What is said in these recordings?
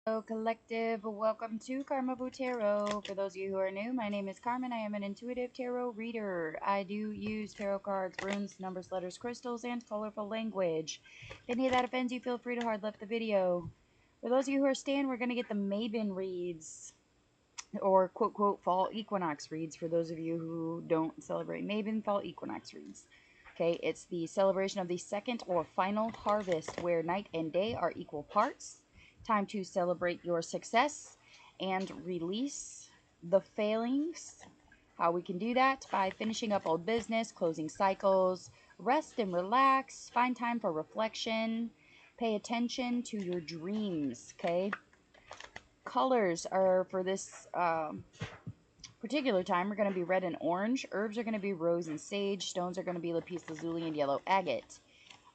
Hello, collective. Welcome to Carmaboo Tarot. For those of you who are new, my name is Carmen. I am an intuitive tarot reader. I do use tarot cards, runes, numbers, letters, crystals, and colorful language. If any of that offends you, feel free to hard left the video. For those of you who are staying, we're going to get the Mabon reads, or quote, quote, fall equinox reads for those of you who don't celebrate Mabon, fall equinox reads. Okay, it's the celebration of the second or final harvest where night and day are equal parts. Time to celebrate your success and release the failings. How we can do that? By finishing up old business, closing cycles, rest and relax, find time for reflection, pay attention to your dreams, okay? Colors are for this particular time are going to be red and orange. Herbs are going to be rose and sage. Stones are going to be lapis lazuli and yellow agate.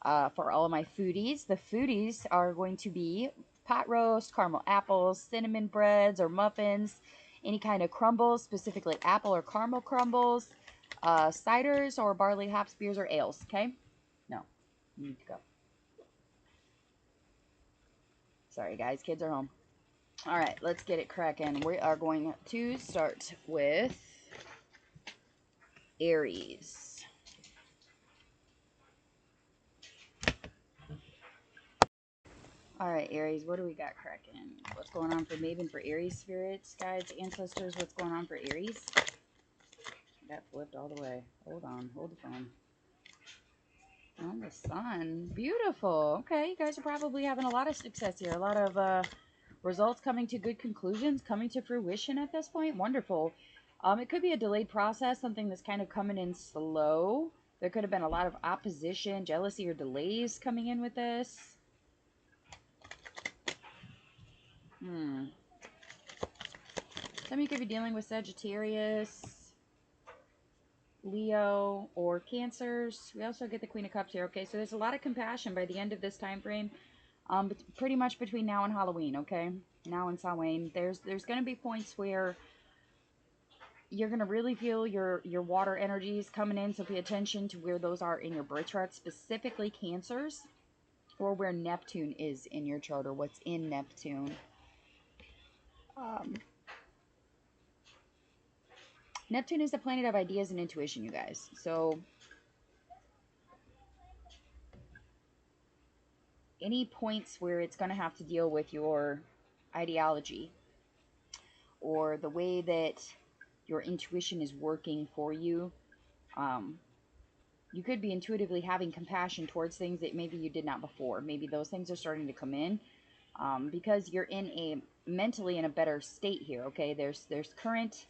For all of my foodies, the foodies are going to be pot roast, caramel apples, cinnamon breads or muffins, any kind of crumbles, specifically apple or caramel crumbles, ciders or barley hops, beers or ales. Okay? No, you need to go. Sorry, guys, kids are home. All right, let's get it cracking. We are going to start with Aries. All right, Aries, what do we got cracking? What's going on for Mabon for Aries spirits, guides, ancestors? What's going on for Aries? That flipped all the way. Hold on, hold the phone. Oh, the sun. Beautiful. Okay, you guys are probably having a lot of success here. A lot of results coming to good conclusions, coming to fruition at this point. Wonderful. It could be a delayed process, something that's kind of coming in slow. There could have been a lot of opposition, jealousy, or delays coming in with this. Some of you could be dealing with Sagittarius, Leo, or Cancers. We also get the Queen of Cups here. Okay, so there's a lot of compassion by the end of this time frame. But pretty much between now and Halloween. Okay, now and Samhain. There's going to be points where you're going to really feel your water energies coming in. So pay attention to where those are in your birth chart, specifically Cancers, or where Neptune is in your chart, or what's in Neptune. Neptune is the planet of ideas and intuition, you guys. So any points where it's going to have to deal with your ideology or the way that your intuition is working for you, you could be intuitively having compassion towards things that maybe you did not before. Maybe those things are starting to come in because you're in a mentally in a better state here. Okay, there's current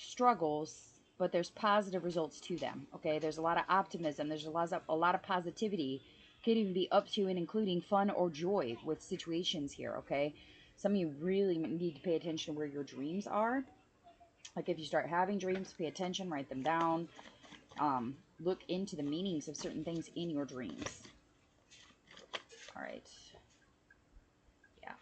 struggles, but there's positive results to them. Okay, there's a lot of optimism. There's a lot of positivity. Could even be up to and including fun or joy with situations here. Okay, some of you really need to pay attention to where your dreams are. Like if you start having dreams, pay attention, write them down. Look into the meanings of certain things in your dreams. All right. Yeah.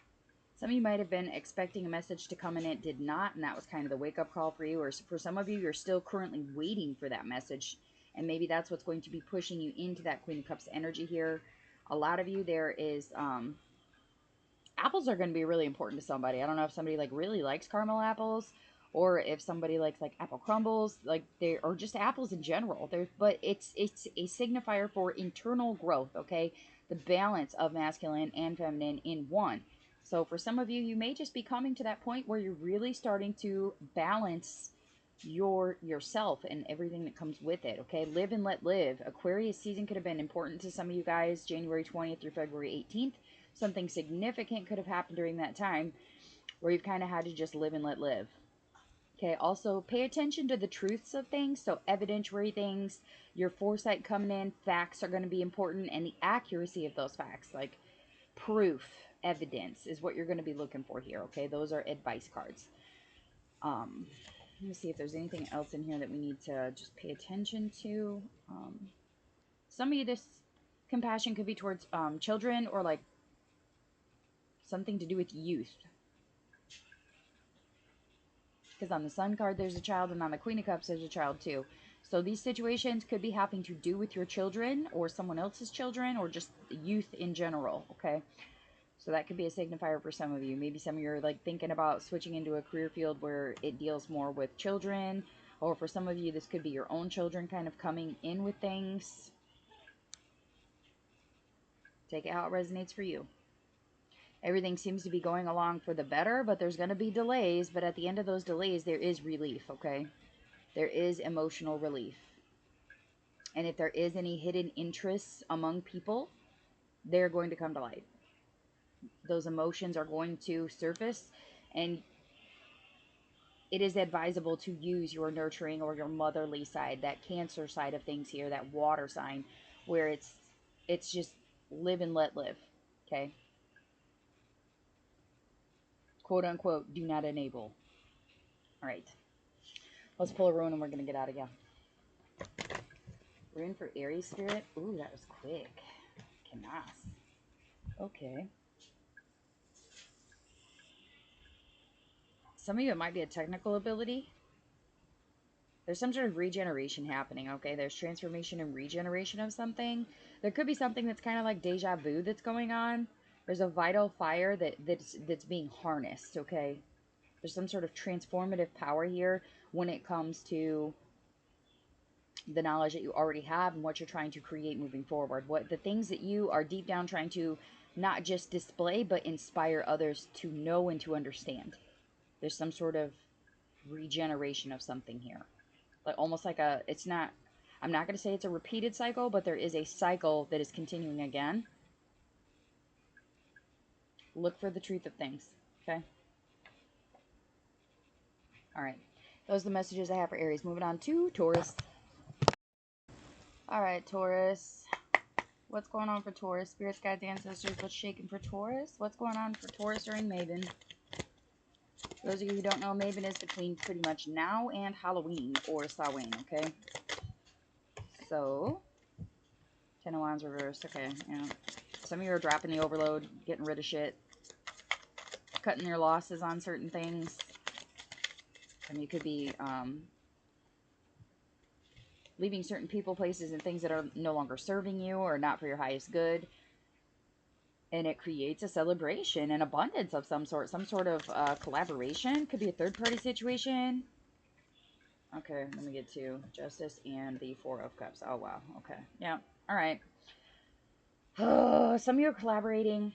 Some of you might have been expecting a message to come and it did not, and that was kind of the wake-up call for you. Or for some of you, you're still currently waiting for that message, and maybe that's what's going to be pushing you into that Queen of Cups energy here. A lot of you, there is apples are going to be really important to somebody. I don't know if somebody like really likes caramel apples, or if somebody likes like apple crumbles, like they or just apples in general. But it's a signifier for internal growth. Okay, the balance of masculine and feminine in one. So for some of you, you may just be coming to that point where you're really starting to balance yourself and everything that comes with it. Okay, live and let live. Aquarius season could have been important to some of you guys. January 20th through February 18th. Something significant could have happened during that time where you've kind of had to just live and let live. Okay, also pay attention to the truths of things. So evidentiary things, your foresight coming in, facts are going to be important, and the accuracy of those facts, like proof, evidence is what you're going to be looking for here. Okay, those are advice cards. Let me see if there's anything else in here that we need to just pay attention to. Some of you, this compassion could be towards children or like something to do with youth. Because on the Sun card, there's a child, and on the Queen of Cups, there's a child too. So these situations could be having to do with your children or someone else's children or just youth in general, okay? So that could be a signifier for some of you. Maybe some of you are like thinking about switching into a career field where it deals more with children. Or for some of you, this could be your own children kind of coming in with things. Take it how it resonates for you. Everything seems to be going along for the better, but there's going to be delays. But at the end of those delays, there is relief, okay? There is emotional relief. And if there is any hidden interests among people, they're going to come to light. Those emotions are going to surface, and it is advisable to use your nurturing or your motherly side, that Cancer side of things here, that water sign, where it's just live and let live, okay? Quote unquote, do not enable. All right. Let's pull a rune and we're going to get out of here. Rune for Aries spirit. Ooh, that was quick. Canas. Okay. Some of you, it might be a technical ability. There's some sort of regeneration happening, okay? There's transformation and regeneration of something. There could be something that's kind of like deja vu that's going on. There's a vital fire that's being harnessed, okay? There's some sort of transformative power here when it comes to the knowledge that you already have and what you're trying to create moving forward. What the things that you are deep down trying to not just display, but inspire others to know and to understand. There's some sort of regeneration of something here. Like almost like a, it's not, I'm not going to say it's a repeated cycle, but there is a cycle that is continuing again. Look for the truth of things, okay? All right. Those are the messages I have for Aries. Moving on to Taurus. All right, Taurus. What's going on for Taurus? Spirits, guides, ancestors, what's shaking for Taurus? What's going on for Taurus during Mabon? For those of you who don't know, Mabon is between pretty much now and Halloween or Samhain, okay? So, Ten of Wands reversed, okay, yeah. Some of you are dropping the overload, getting rid of shit, cutting your losses on certain things. Some of you could be leaving certain people, places, and things that are no longer serving you or not for your highest good. And it creates a celebration and abundance of some sort of collaboration. Could be a third-party situation. Okay, let me get to Justice and the Four of Cups. Oh, wow. Okay. Yeah. All right. Some of you are collaborating.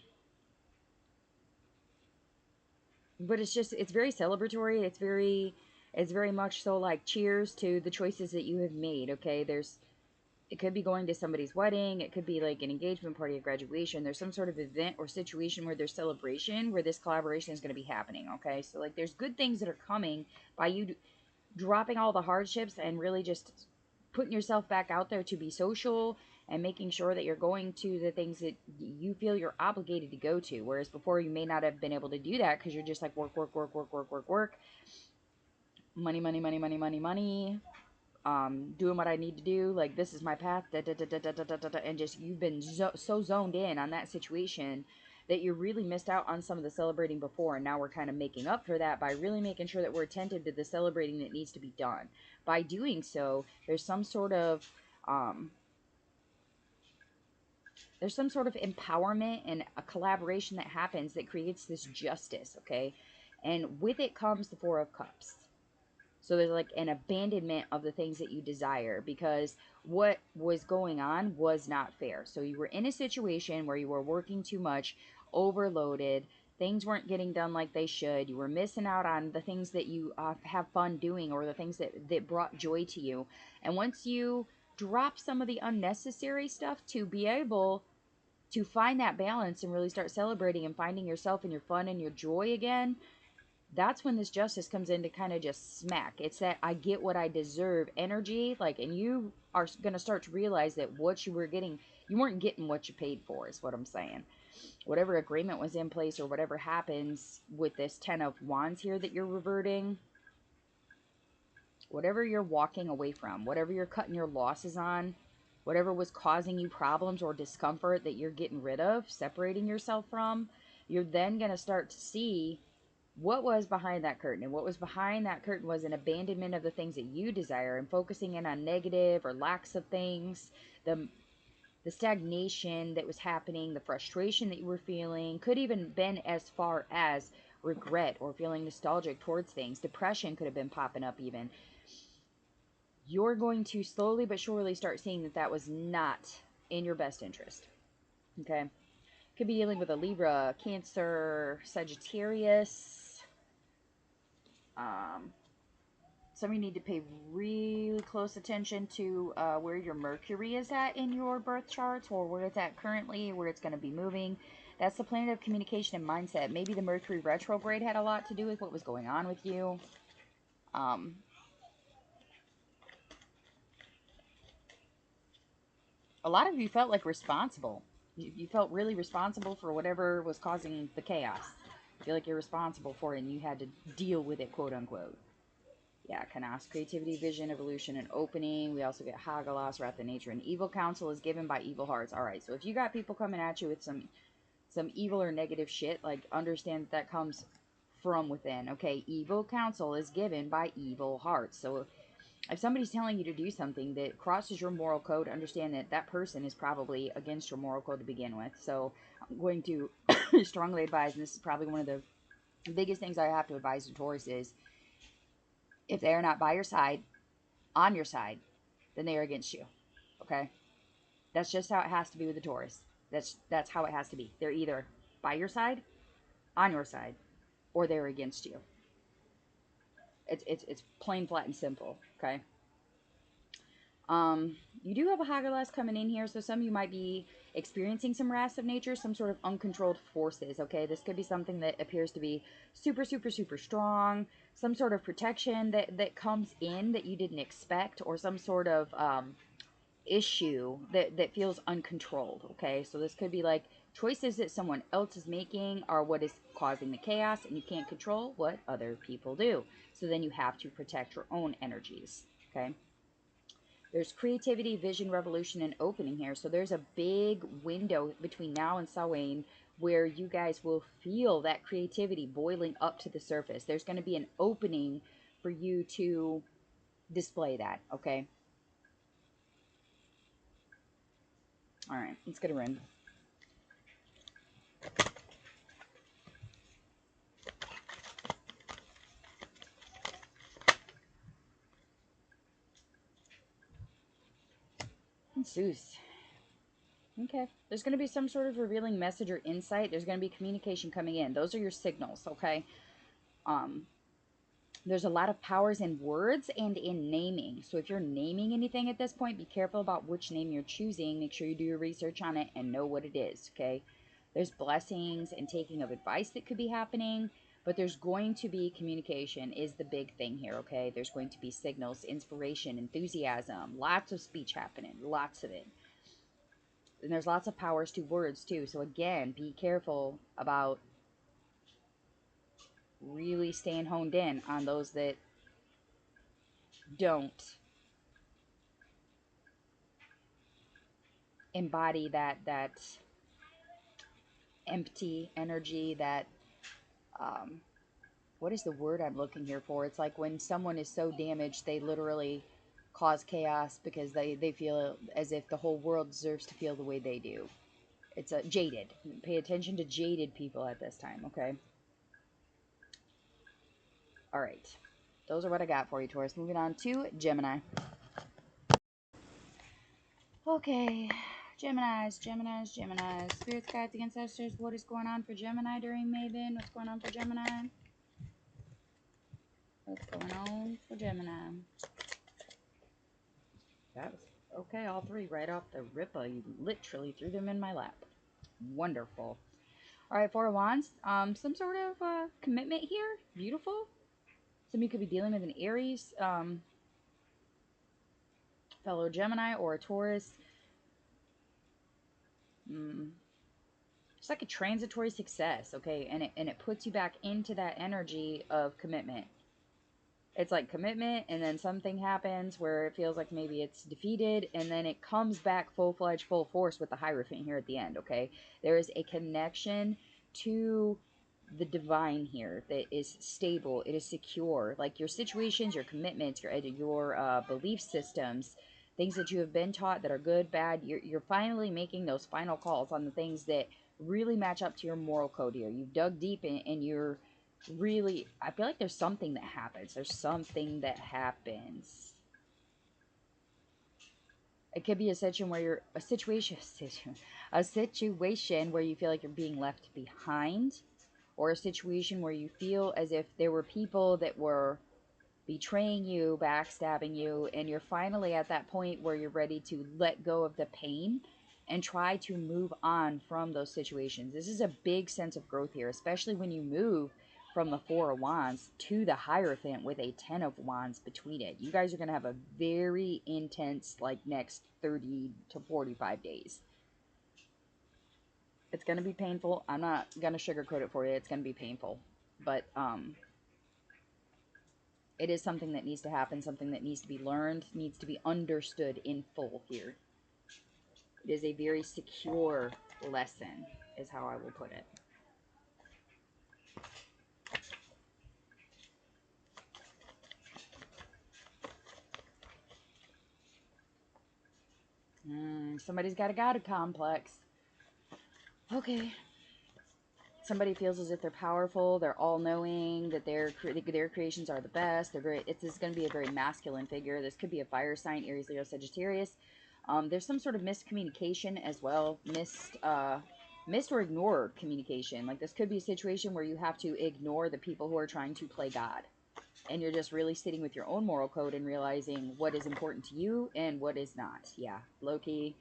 But it's very celebratory. It's very much so like cheers to the choices that you have made, okay? It could be going to somebody's wedding. It could be like an engagement party, a graduation. There's some sort of event or situation where there's celebration, where this collaboration is going to be happening, okay? So, like, there's good things that are coming by you dropping all the hardships and really just putting yourself back out there to be social and making sure that you're going to the things that you feel you're obligated to go to. Whereas before you may not have been able to do that because you're just like work, work, work, work, work, work, work. Money, money, money, money, money, money. Doing what I need to do. Like, this is my path. Da, da, da, da, da, da, da, da, and just you've been so zoned in on that situation that you really missed out on some of the celebrating before, and now we're kind of making up for that by really making sure that we're attentive to the celebrating that needs to be done. By doing so, there's some sort of empowerment and a collaboration that happens that creates this justice, okay? And with it comes the Four of Cups. So there's like an abandonment of the things that you desire, because what was going on was not fair. So you were in a situation where you were working too much, overloaded, things weren't getting done like they should. You were missing out on the things that you have fun doing, or the things that brought joy to you. And once you drop some of the unnecessary stuff to be able to find that balance and really start celebrating and finding yourself and your fun and your joy again, that's when this justice comes in to kind of just smack. It's that I get what I deserve energy. Like, and you are going to start to realize that what you were getting, you weren't getting what you paid for, is what I'm saying. Whatever agreement was in place or whatever happens with this Ten of Wands here that you're reverting, whatever you're walking away from, whatever you're cutting your losses on, whatever was causing you problems or discomfort that you're getting rid of, separating yourself from, you're then going to start to see what was behind that curtain. And what was behind that curtain was an abandonment of the things that you desire and focusing in on negative or lacks of things. the stagnation that was happening, the frustration that you were feeling, could even been as far as regret or feeling nostalgic towards things. Depression could have been popping up even. You're going to slowly but surely start seeing that that was not in your best interest. Okay? Could be dealing with a Libra, Cancer, Sagittarius. Some of you need to pay really close attention to where your Mercury is at in your birth charts, or where it's at currently, where it's going to be moving. That's the planet of communication and mindset. Maybe the Mercury retrograde had a lot to do with what was going on with you. A lot of you felt like responsible. You felt really responsible for whatever was causing the chaos. You feel like you're responsible for it and you had to deal with it, quote unquote. Yeah, Kanas, creativity, vision, evolution, and opening. We also get Hagalas, wrath of nature, and evil counsel is given by evil hearts. All right, so if you got people coming at you with some evil or negative shit, like, understand that comes from within. Okay, evil counsel is given by evil hearts. So if somebody's telling you to do something that crosses your moral code, understand that that person is probably against your moral code to begin with. So I'm going to strongly advise, and this is probably one of the biggest things I have to advise the Taurus is, if they are not by your side, on your side, then they are against you. Okay? That's just how it has to be with the Taurus. That's how it has to be. They're either by your side, on your side, or they're against you. It's plain, flat, and simple. Okay? You do have a Hagalas coming in here, so some of you might be experiencing some wrath of nature, some sort of uncontrolled forces, okay? This could be something that appears to be super, super, super strong, some sort of protection that comes in that you didn't expect, or some sort of issue that feels uncontrolled, okay? So this could be like choices that someone else is making are what is causing the chaos, and you can't control what other people do. So then you have to protect your own energies, okay? There's creativity, vision, revolution, and opening here. So there's a big window between now and Samhain where you guys will feel that creativity boiling up to the surface. There's going to be an opening for you to display that, okay? All right, let's get a ring. Zeus. Okay. There's going to be some sort of revealing message or insight. There's going to be communication coming in. Those are your signals, okay? There's a lot of powers in words and in naming. So if you're naming anything at this point, be careful about which name you're choosing. Make sure you do your research on it and know what it is, okay? There's blessings and taking of advice that could be happening, but there's going to be communication is the big thing here, okay? There's going to be signals, inspiration, enthusiasm, lots of speech happening, lots of it. And there's lots of powers to words too. So again, be careful about really staying honed in on those that don't embody that empty energy, that what is the word I'm looking here for? It's like when someone is so damaged they literally cause chaos because they feel as if the whole world deserves to feel the way they do. It's a jaded. Pay attention to jaded people at this time, okay? All right. Those are what I got for you, Taurus. Moving on to Gemini. Okay. Geminis. Spirits, guides, the ancestors. What is going on for Gemini during Mabon? What's going on for Gemini? What's going on for Gemini? That was okay. All three right off the rip. You literally threw them in my lap. Wonderful. All right, Four of Wands. Some sort of commitment here. Beautiful. Some of you could be dealing with an Aries, fellow Gemini, or a Taurus. It's like a transitory success, okay? And it puts you back into that energy of commitment. It's like commitment, and then something happens where it feels like maybe it's defeated, and then it comes back full-fledged, full force with the Hierophant here at the end, okay? There is a connection to the divine here that is stable. It is secure. Like your situations, your commitments, your belief systems, things that you have been taught that are good, bad. You're finally making those final calls on the things that really match up to your moral code here. You've dug deep and you're really, I feel like there's something that happens. There's something that happens. It could be a situation where you're a situation where you feel like you're being left behind, or a situation where you feel as if there were people that were betraying you, backstabbing you, and you're finally at that point where you're ready to let go of the pain and try to move on from those situations. This is a big sense of growth here, especially when you move from the Four of Wands to the Hierophant with a Ten of Wands between it. You guys are going to have a very intense, like, next 30 to 45 days. It's going to be painful. I'm not going to sugarcoat it for you. It's going to be painful. But, it is something that needs to happen, something that needs to be learned, needs to be understood in full here. It is a very secure lesson, is how I will put it. Somebody's got a God complex. Okay. Somebody feels as if they're powerful, they're all-knowing, that their creations are the best. This is going to be a very masculine figure. This could be a fire sign, Aries, Leo, Sagittarius. There's some sort of miscommunication as well, missed or ignored communication. Like, this could be a situation where you have to ignore the people who are trying to play God. And you're just really sitting with your own moral code and realizing what is important to you and what is not. Yeah, low-key.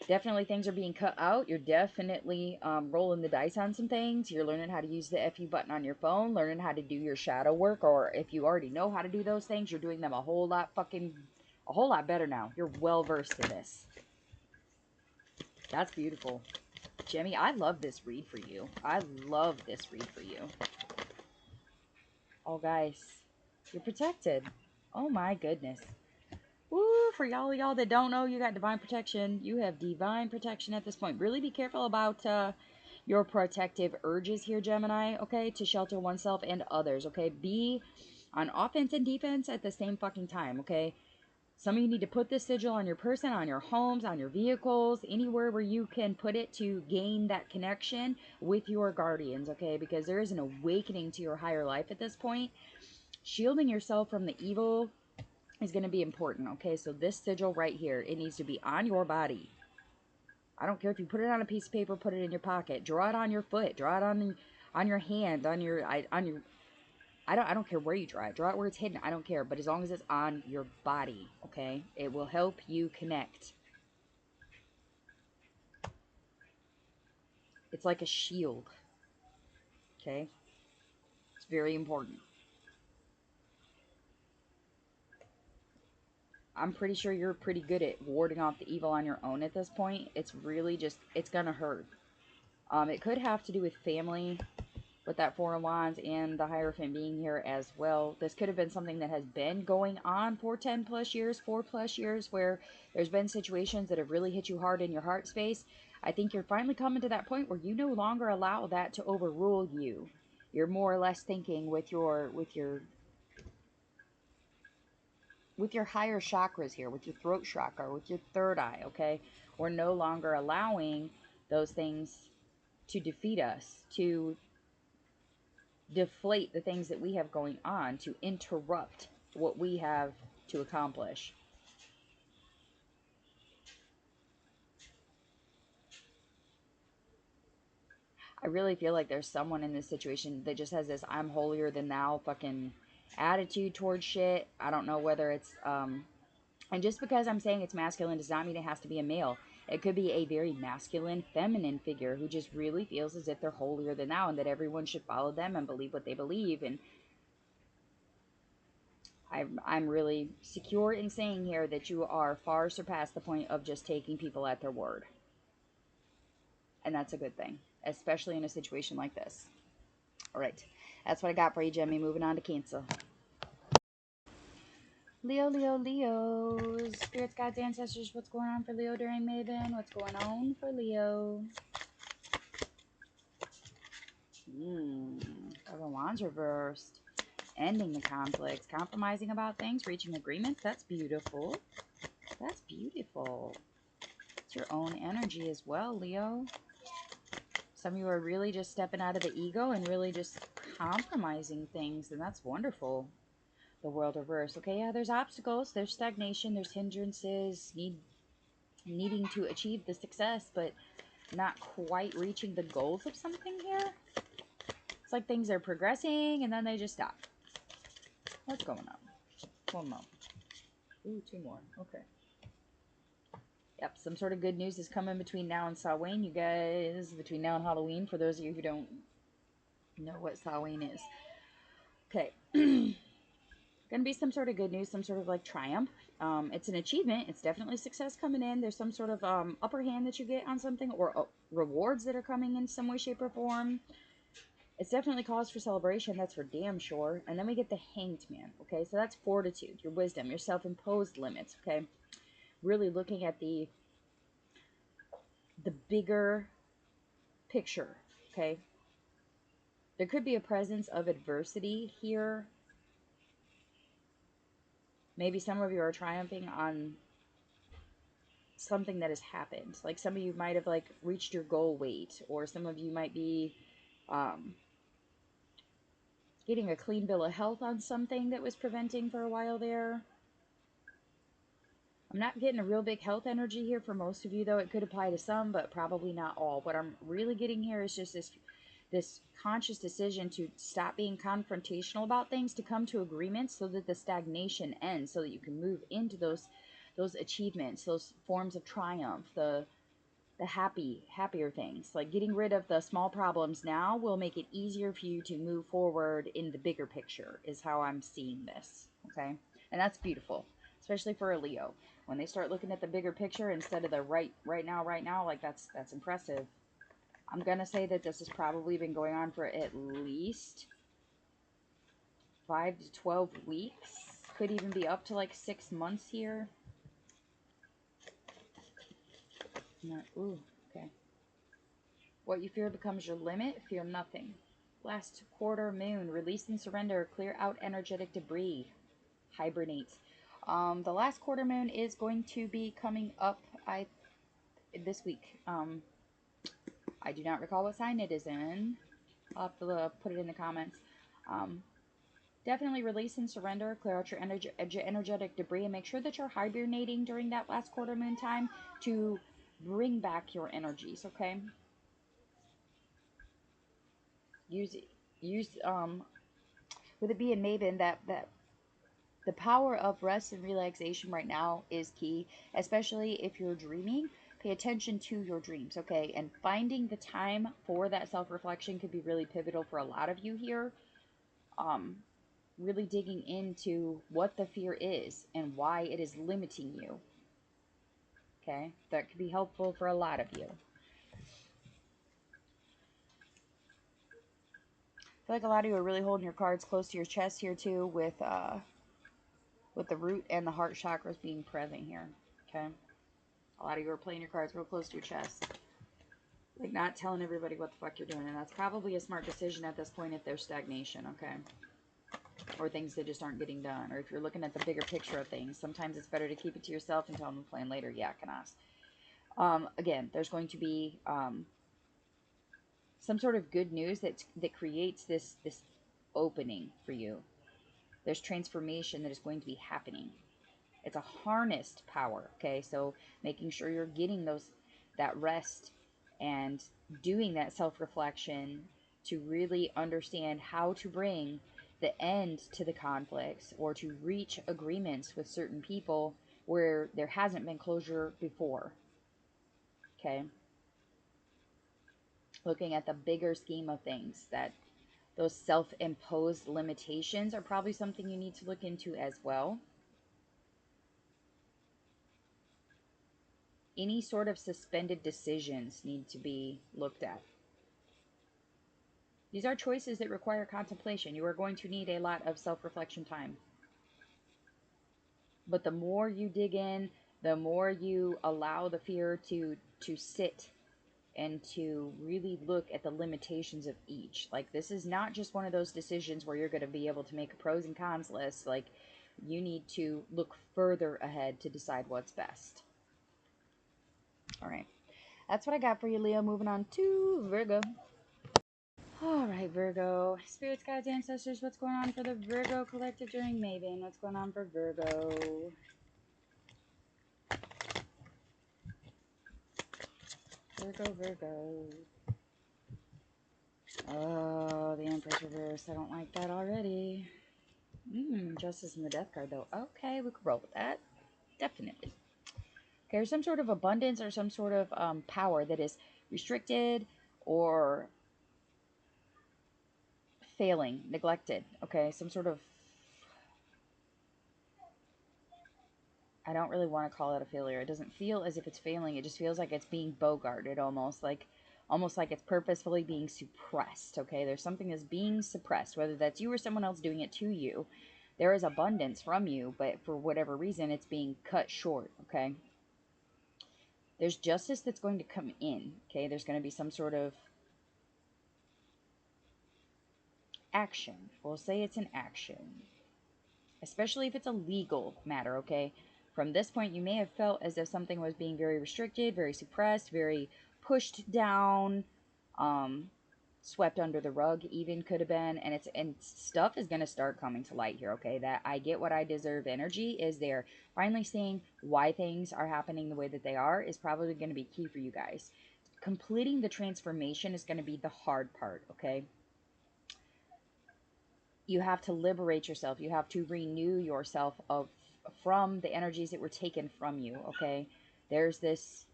Definitely things are being cut out. You're definitely rolling the dice on some things. You're learning how to use the FU button on your phone, learning how to do your shadow work, or if you already know how to do those things, you're doing them a whole lot better now. You're well versed in this. That's beautiful. Jemmy, I love this read for you. I love this read for you. Oh, guys, you're protected. Oh, my goodness. Woo, for y'all that don't know, you got divine protection. You have divine protection at this point. Really be careful about your protective urges here, Gemini, okay? To shelter oneself and others, okay? Be on offense and defense at the same fucking time, okay? Some of you need to put this sigil on your person, on your homes, on your vehicles, anywhere where you can put it to gain that connection with your guardians, okay? Because there is an awakening to your higher life at this point. Shielding yourself from the evil is going to be important, okay? So this sigil right here, it needs to be on your body. I don't care if you put it on a piece of paper, put it in your pocket, draw it on your foot, draw it on your hand, I don't care where you draw it where it's hidden, I don't care, but as long as it's on your body, okay? It will help you connect. It's like a shield, okay? It's very important. I'm pretty sure you're pretty good at warding off the evil on your own at this point. It's really just, it's gonna hurt. It could have to do with family, with that Four of Wands and the Hierophant being here as well. This could have been something that has been going on for 10 plus years, 4 plus years, where there's been situations that have really hit you hard in your heart space. I think you're finally coming to that point where you no longer allow that to overrule you. You're more or less thinking with your higher chakras here, with your throat chakra, with your third eye, okay? We're no longer allowing those things to defeat us, to deflate the things that we have going on, to interrupt what we have to accomplish. I really feel like there's someone in this situation that just has this I'm holier than thou fucking attitude towards shit. I don't know whether it's and just because I'm saying it's masculine does not mean it has to be a male. It could be a very masculine, feminine figure who just really feels as if they're holier than thou and that everyone should follow them and believe what they believe. And I'm really secure in saying here that you are far surpast the point of just taking people at their word. And that's a good thing, especially in a situation like this. All right, that's what I got for you, Jemmy. Moving on to Cancer. Leo, Leo, Leos. Spirits, gods, ancestors, what's going on for Leo during Mabon? What's going on for Leo? Five of Wands reversed. Ending the conflicts, compromising about things, reaching agreements. That's beautiful. That's beautiful. It's your own energy as well, Leo. Some of you are really just stepping out of the ego and really just compromising things, and that's wonderful. The world reverse. Okay, yeah, there's obstacles, there's stagnation, there's hindrances, needing to achieve the success, but not quite reaching the goals of something here. It's like things are progressing, and then they just stop. What's going on? One more. Ooh, two more. Okay. Yep, some sort of good news is coming between now and Samhain, you guys. Between now and Halloween, for those of you who don't know what Samhain is. Okay. Gonna be some sort of good news, some sort of like triumph. It's an achievement. It's definitely success coming in. There's some sort of upper hand that you get on something, or rewards that are coming in some way, shape, or form. It's definitely cause for celebration. That's for damn sure. And then we get the Hanged Man. Okay, so that's fortitude, your wisdom, your self-imposed limits. Okay, really looking at the bigger picture. Okay, there could be a presence of adversity here. Maybe some of you are triumphing on something that has happened. Like some of you might have like reached your goal weight, or some of you might be getting a clean bill of health on something that was preventing for a while there. I'm not getting a real big health energy here for most of you, though. It could apply to some, but probably not all. What I'm really getting here is just this conscious decision to stop being confrontational about things, to come to agreements so that the stagnation ends, so that you can move into those achievements, those forms of triumph, the happier things. Like getting rid of the small problems now will make it easier for you to move forward in the bigger picture, is how I'm seeing this. Okay, and that's beautiful, especially for a Leo. When they start looking at the bigger picture instead of the right now, like that's impressive. I'm gonna say that this has probably been going on for at least 5 to 12 weeks. Could even be up to like 6 months here. Ooh, okay. What you fear becomes your limit. Fear nothing. Last quarter moon. Release and surrender. Clear out energetic debris. Hibernate. The last quarter moon is going to be coming up this week. I do not recall what sign it is in. I'll have to put it in the comments. Definitely release and surrender. Clear out your energetic debris, and make sure that you're hibernating during that last quarter moon time to bring back your energies, okay? Use with it being Mabon, that the power of rest and relaxation right now is key, especially if you're dreaming. Pay attention to your dreams, okay? And finding the time for that self-reflection could be really pivotal for a lot of you here. Really digging into what the fear is and why it is limiting you. Okay? That could be helpful for a lot of you. I feel like a lot of you are really holding your cards close to your chest here too, with the root and the heart chakras being present here. Okay? A lot of you are playing your cards real close to your chest. Like not telling everybody what the fuck you're doing. And that's probably a smart decision at this point if there's stagnation, okay? Or things that just aren't getting done. Or if you're looking at the bigger picture of things, sometimes it's better to keep it to yourself and tell them to plan later. Yeah, Equinox. Again, there's going to be some sort of good news that creates this opening for you. There's transformation that is going to be happening. It's a harnessed power, okay? So making sure you're getting that rest and doing that self-reflection to really understand how to bring the end to the conflicts, or to reach agreements with certain people where there hasn't been closure before. Okay? Looking at the bigger scheme of things, that those self-imposed limitations are probably something you need to look into as well. Any sort of suspended decisions need to be looked at. These are choices that require contemplation. You are going to need a lot of self-reflection time. But the more you dig in, the more you allow the fear to sit and to really look at the limitations of each. Like, this is not just one of those decisions where you're going to be able to make a pros and cons list. Like, You need to look further ahead to decide what's best. All right. That's what I got for you, Leo. Moving on to Virgo. All right, Virgo. Spirits, guides, ancestors, what's going on for the Virgo collective during Mabon? What's going on for Virgo? Virgo. Oh, the Empress reverse. I don't like that already. Justice and the Death card, though. Okay, we could roll with that. Definitely. Okay, there's some sort of abundance or some sort of power that is restricted or failing, neglected. Okay, some sort of... I don't really want to call it a failure. It doesn't feel as if it's failing. It just feels like it's being bogarted almost like it's purposefully being suppressed. Okay, there's something that's being suppressed, whether that's you or someone else doing it to you. There is abundance from you, but for whatever reason, it's being cut short. Okay, there's justice that's going to come in. Okay, there's going to be some sort of action. We'll say it's an action, especially if it's a legal matter. Okay, from this point, you may have felt as if something was being very restricted, very suppressed, very pushed down, swept under the rug even could have been, and stuff is going to start coming to light here. Okay, that I get what I deserve energy is there. Finally seeing why things are happening the way that they are is probably going to be key for you guys. Completing the transformation is going to be the hard part. Okay, you have to liberate yourself. You have to renew yourself from the energies that were taken from you. Okay, there's this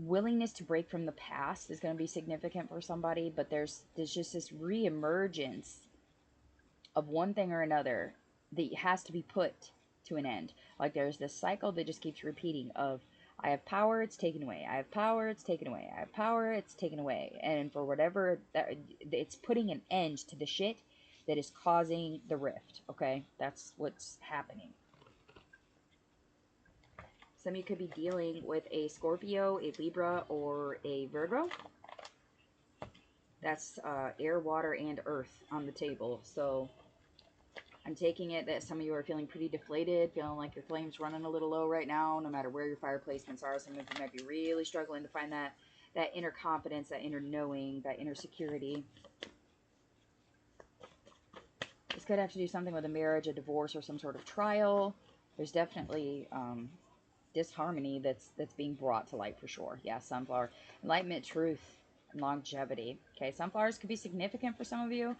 willingness to break from the past is going to be significant for somebody, but there's just this reemergence of one thing or another that has to be put to an end. Like there's this cycle that just keeps repeating of I have power, it's taken away. I have power, it's taken away. I have power, it's taken away. And for whatever that, it's putting an end to the shit that is causing the rift. Okay, that's what's happening. Some of you could be dealing with a Scorpio, a Libra, or a Virgo. That's air, water, and earth on the table. So I'm taking it that some of you are feeling pretty deflated, feeling like your flame's running a little low right now, no matter where your fire placements are. Some of you might be really struggling to find that inner confidence, that inner knowing, that inner security. This could have to do something with a marriage, a divorce, or some sort of trial. There's definitely disharmony that's being brought to light for sure. Yeah, sunflower. Enlightenment, truth, and longevity. Okay, sunflowers could be significant for some of you.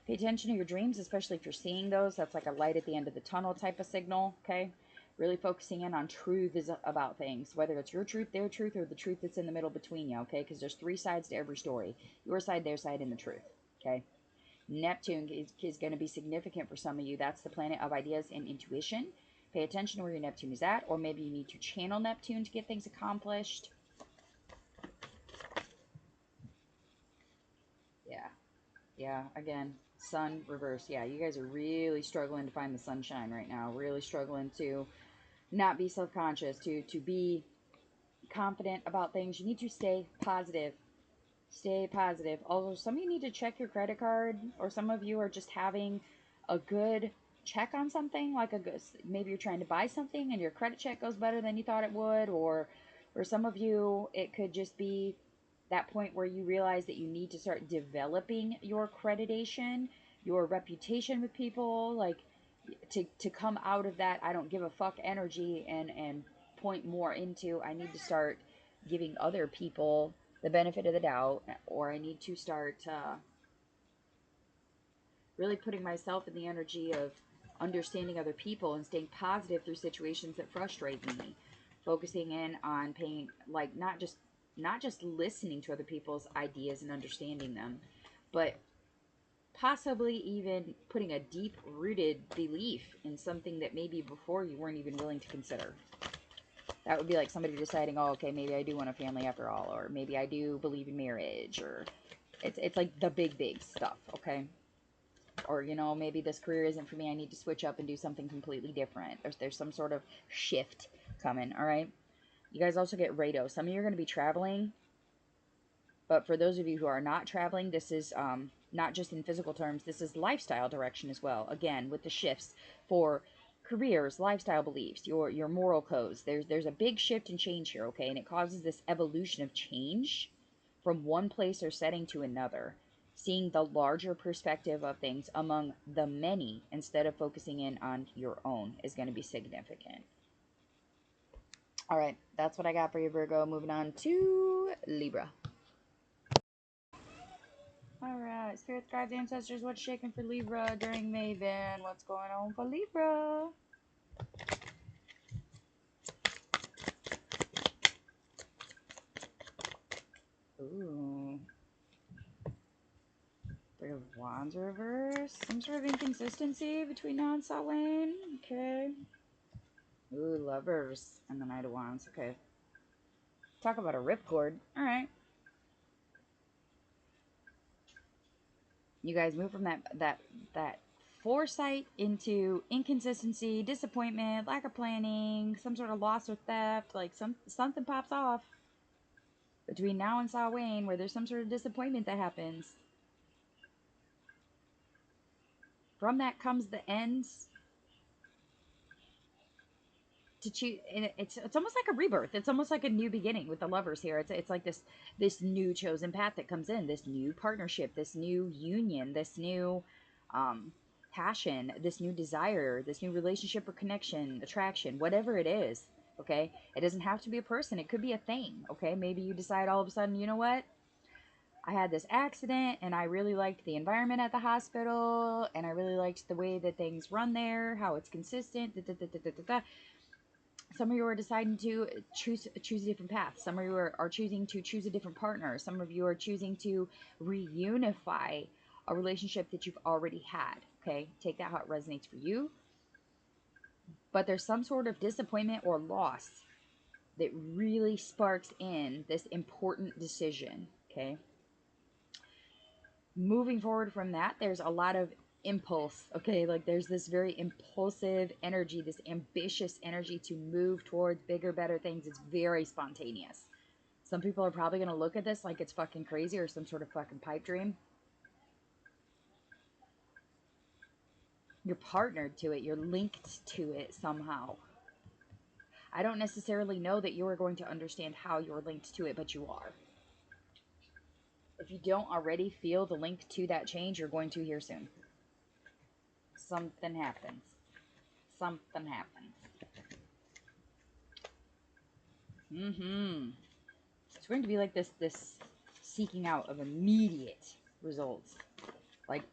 Pay attention to your dreams, especially if you're seeing those. That's like a light at the end of the tunnel type of signal. Okay, really focusing in on truth is about things, whether it's your truth, their truth, or the truth that's in the middle between you. Okay, because there's three sides to every story: your side, their side, and the truth. Okay, Neptune is going to be significant for some of you. That's the planet of ideas and intuition. Pay attention to where your Neptune is at, or maybe you need to channel Neptune to get things accomplished. Yeah, again, sun reverse. Yeah, you guys are really struggling to find the sunshine right now. Really struggling to not be self-conscious, to be confident about things. You need to stay positive. Stay positive. Although some of you need to check your credit card, or some of you are just having a good check on something, like maybe you're trying to buy something and your credit check goes better than you thought it would, or some of you it could just be that point where you realize that you need to start developing your accreditation, your reputation with people, like to come out of that I don't give a fuck energy and point more into I need to start giving other people the benefit of the doubt, or I need to start really putting myself in the energy of understanding other people and staying positive through situations that frustrate me, focusing in on paying, like not just listening to other people's ideas and understanding them, but possibly even putting a deep rooted belief in something that maybe before you weren't even willing to consider. That would be like somebody deciding, oh, okay, maybe I do want a family after all, or maybe I do believe in marriage, or it's like the big stuff, okay? Or, you know, maybe this career isn't for me. I need to switch up and do something completely different. There's some sort of shift coming, all right? You guys also get Rado. Some of you are going to be traveling, but for those of you who are not traveling, this is not just in physical terms. This is lifestyle direction as well. Again, with the shifts for careers, lifestyle beliefs, your moral codes. There's a big shift and change here, okay? And it causes this evolution of change from one place or setting to another. Seeing the larger perspective of things among the many instead of focusing in on your own is going to be significant. All right, that's what I got for you, Virgo. Moving on to Libra. All right, Spirit Guides, Ancestors, what's shaking for Libra during Mabon? What's going on for Libra? Ooh. Three of Wands reverse. Some sort of inconsistency between now and Samhain. Okay. Ooh, Lovers. And the Knight of Wands. Okay. Talk about a ripcord. Alright. You guys move from that foresight into inconsistency, disappointment, lack of planning, some sort of loss or theft. Like something pops off between now and Samhain where there's some sort of disappointment that happens. From that comes the ends to choose. It's almost like a rebirth. It's almost like a new beginning with the Lovers here. It's like this new chosen path that comes in, this new partnership, this new union, this new passion, this new desire, this new relationship or connection, attraction, whatever it is. Okay, it doesn't have to be a person. It could be a thing. Okay, maybe you decide all of a sudden, you know what? I had this accident and I really liked the environment at the hospital and I really liked the way that things run there, how it's consistent. Some of you are deciding to choose a different path. Some of you are choosing to choose a different partner. Some of you are choosing to reunify a relationship that you've already had. Okay, take that how it resonates for you. But there's some sort of disappointment or loss that really sparks in this important decision. Okay. Moving forward from that, there's a lot of impulse. Okay, like there's this very impulsive energy, this ambitious energy to move towards bigger, better things. It's very spontaneous. Some people are probably going to look at this like it's fucking crazy or some sort of fucking pipe dream. You're partnered to it. You're linked to it somehow. I don't necessarily know that you are going to understand how you're linked to it, but you are. If you don't already feel the link to that change, you're going to here soon. Something happens. Something happens. It's going to be like this seeking out of immediate results. Like,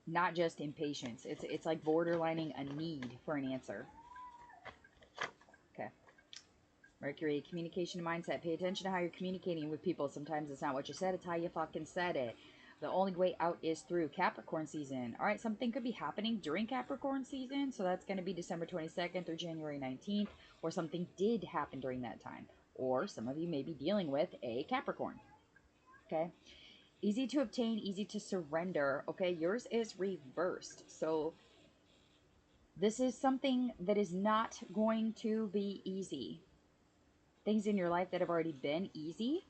not just impatience. It's like borderlining a need for an answer. Okay. Mercury, communication mindset. Pay attention to how you're communicating with people. Sometimes it's not what you said, it's how you fucking said it. The only way out is through. Capricorn season. All right, something could be happening during Capricorn season. So that's going to be December 22nd through January 19th. Or something did happen during that time. Or some of you may be dealing with a Capricorn. Okay. Easy to obtain, easy to surrender. Okay, yours is reversed. So this is something that is not going to be easy. Things in your life that have already been easy,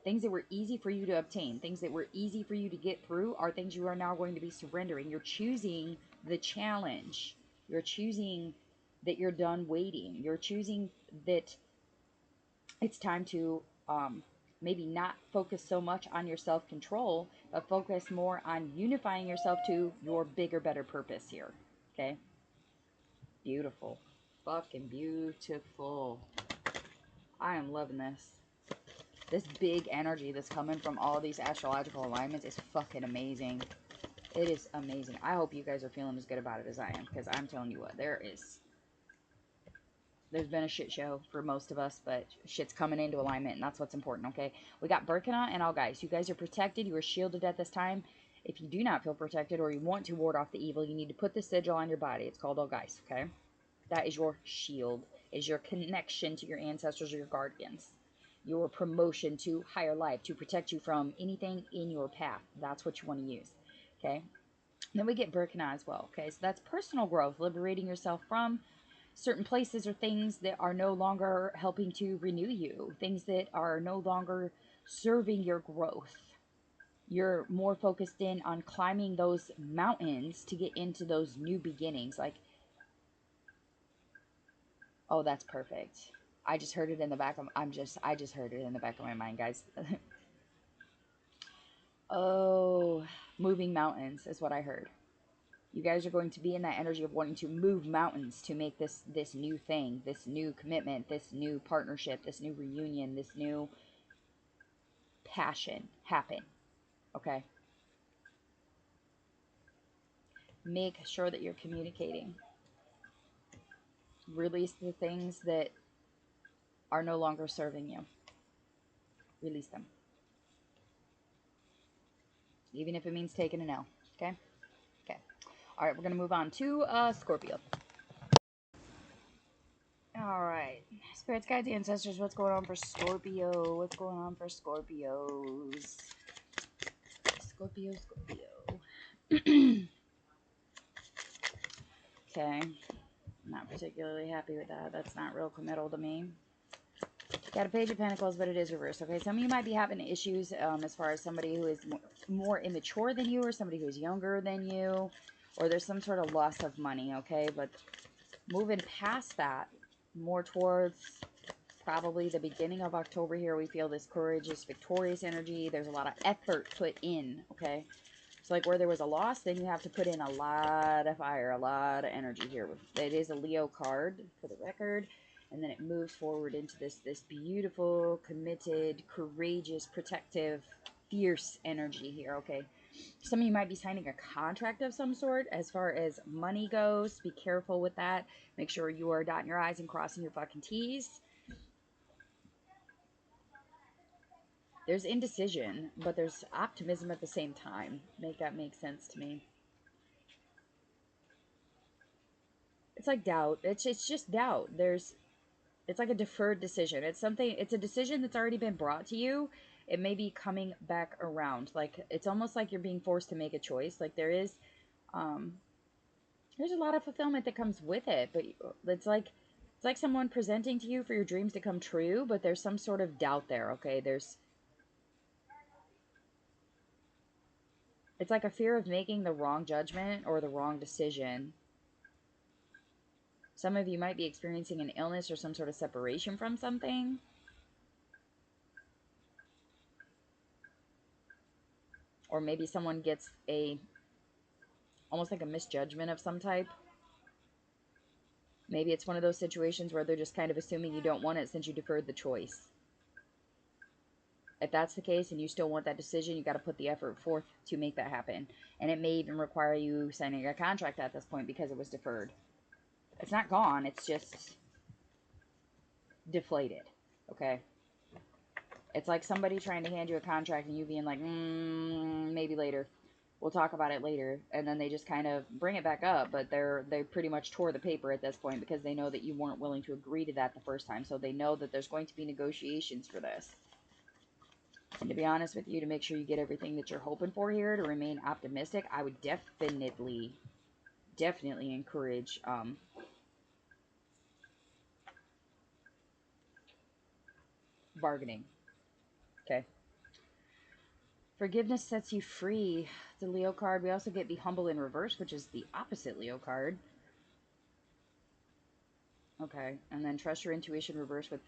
things that were easy for you to obtain, things that were easy for you to get through are things you are now going to be surrendering. You're choosing the challenge. You're choosing that you're done waiting. You're choosing that it's time to maybe not focus so much on your self-control, but focus more on unifying yourself to your bigger, better purpose here. Okay? Beautiful. Fucking beautiful. I am loving this. This big energy that's coming from all these astrological alignments is fucking amazing. It is amazing. I hope you guys are feeling as good about it as I am, because I'm telling you what, there's been a shit show for most of us, but shit's coming into alignment, and that's what's important, okay? We got Birkenau and all guys. You guys are protected. You are shielded at this time. If you do not feel protected or you want to ward off the evil, you need to put the sigil on your body. It's called all guys, okay? That is your shield. It is your connection to your ancestors or your guardians. Your promotion to higher life, to protect you from anything in your path. That's what you want to use, okay? Then we get Birkenau as well, okay? So that's personal growth, liberating yourself from certain places or things that are no longer helping to renew you, things that are no longer serving your growth. You're more focused in on climbing those mountains to get into those new beginnings. Like, oh, that's perfect. I just heard it in the back of I just heard it in the back of my mind, guys. Oh, moving mountains is what I heard. You guys are going to be in that energy of wanting to move mountains to make this new thing, this new commitment, this new partnership, this new reunion, this new passion happen. Okay? Make sure that you're communicating. Release the things that are no longer serving you. Release them. Even if it means taking an L. Okay? Okay. All right, we're going to move on to Scorpio. All right. Spirits, guides, ancestors, what's going on for Scorpio? What's going on for Scorpios? Scorpio, Scorpio. Okay. Not particularly happy with that. That's not real committal to me. Got a Page of Pentacles, but it is reversed. Okay, some of you might be having issues as far as somebody who is more immature than you, or somebody who's younger than you, or there's some sort of loss of money, okay? But moving past that, more towards probably the beginning of October here, we feel this courageous, victorious energy. There's a lot of effort put in, okay? So like where there was a loss, then you have to put in a lot of fire, a lot of energy here. It is a Leo card for the record. And then it moves forward into this beautiful, committed, courageous, protective, fierce energy here, okay? Some of you might be signing a contract of some sort as far as money goes. Be careful with that. Make sure you are dotting your I's and crossing your fucking T's. There's indecision, but there's optimism at the same time. Make that make sense to me. It's like doubt. It's just doubt. It's like a deferred decision. It's a decision that's already been brought to you. It may be coming back around. Like, it's almost like you're being forced to make a choice. Like, there's a lot of fulfillment that comes with it, but it's like someone presenting to you for your dreams to come true, but there's some sort of doubt there, okay? It's like a fear of making the wrong judgment or the wrong decision. Some of you might be experiencing an illness or some sort of separation from something. Or maybe someone gets almost like a misjudgment of some type. Maybe it's one of those situations where they're just kind of assuming you don't want it since you deferred the choice. If that's the case and you still want that decision, you got to put the effort forth to make that happen. And it may even require you signing a contract at this point because it was deferred. It's not gone, it's just deflated, okay? It's like somebody trying to hand you a contract and you being like, maybe later. We'll talk about it later. And then they just kind of bring it back up, but they pretty much tore the paper at this point because they know that you weren't willing to agree to that the first time. So they know that there's going to be negotiations for this. And to be honest with you, to make sure you get everything that you're hoping for here, to remain optimistic, I would definitely encourage bargaining. Okay. Forgiveness sets you free. The Leo card. We also get Be Humble in reverse, which is the opposite Leo card. Okay. And then Trust Your Intuition reverse with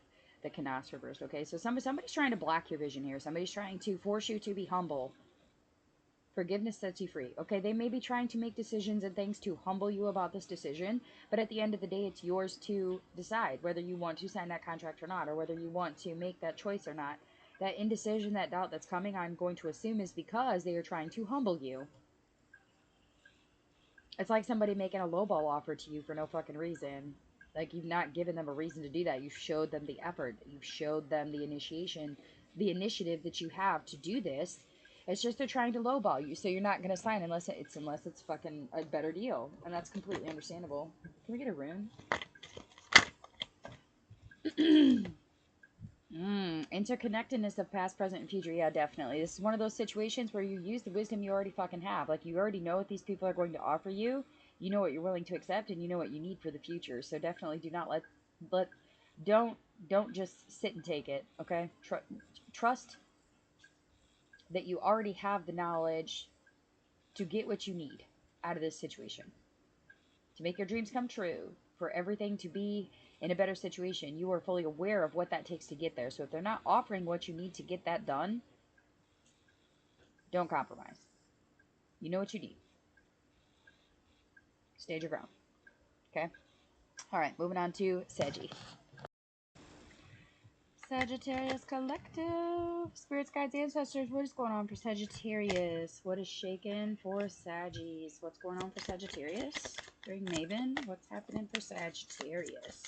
the Canas reversed. Okay. So somebody's trying to block your vision here. Somebody's trying to force you to be humble. Forgiveness sets you free. Okay. They may be trying to make decisions and things to humble you about this decision. But at the end of the day, it's yours to decide whether you want to sign that contract or not, or whether you want to make that choice or not. That indecision, that doubt that's coming, I'm going to assume is because they are trying to humble you. It's like somebody making a lowball offer to you for no fucking reason. Like, you've not given them a reason to do that. You've showed them the effort. You've showed them the initiation, the initiative that you have to do this. It's just they're trying to lowball you, so you're not going to sign unless it's fucking a better deal. And that's completely understandable. Can we get a rune? Interconnectedness of past, present, and future. Yeah, definitely. This is one of those situations where you use the wisdom you already fucking have. Like, you already know what these people are going to offer you. You know what you're willing to accept, and you know what you need for the future. So definitely do not don't just sit and take it, okay? Trust that you already have the knowledge to get what you need out of this situation, to make your dreams come true, for everything to be in a better situation. You are fully aware of what that takes to get there. So if they're not offering what you need to get that done, don't compromise. You know what you need. Stand your ground. Okay? All right, moving on to Saggy. Sagittarius Collective. Spirits, guides, ancestors. What is going on for Sagittarius? What is shaking for Saggies? What's going on for Sagittarius? During Mabon, what's happening for Sagittarius?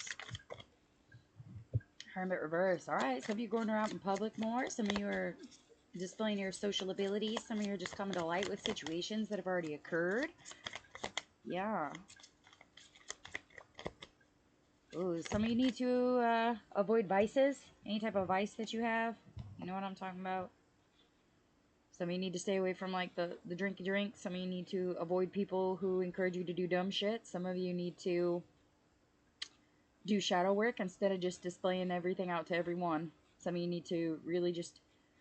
Hermit reverse. All right, some of you are going out in public more. Some of you are displaying your social abilities. Some of you are just coming to light with situations that have already occurred. Yeah. Ooh, some of you need to avoid vices. Any type of vice that you have. You know what I'm talking about? Some of you need to stay away from, like, the drinky drink. Some of you need to avoid people who encourage you to do dumb shit. Some of you need to do shadow work instead of just displaying everything out to everyone. Some of you need to really just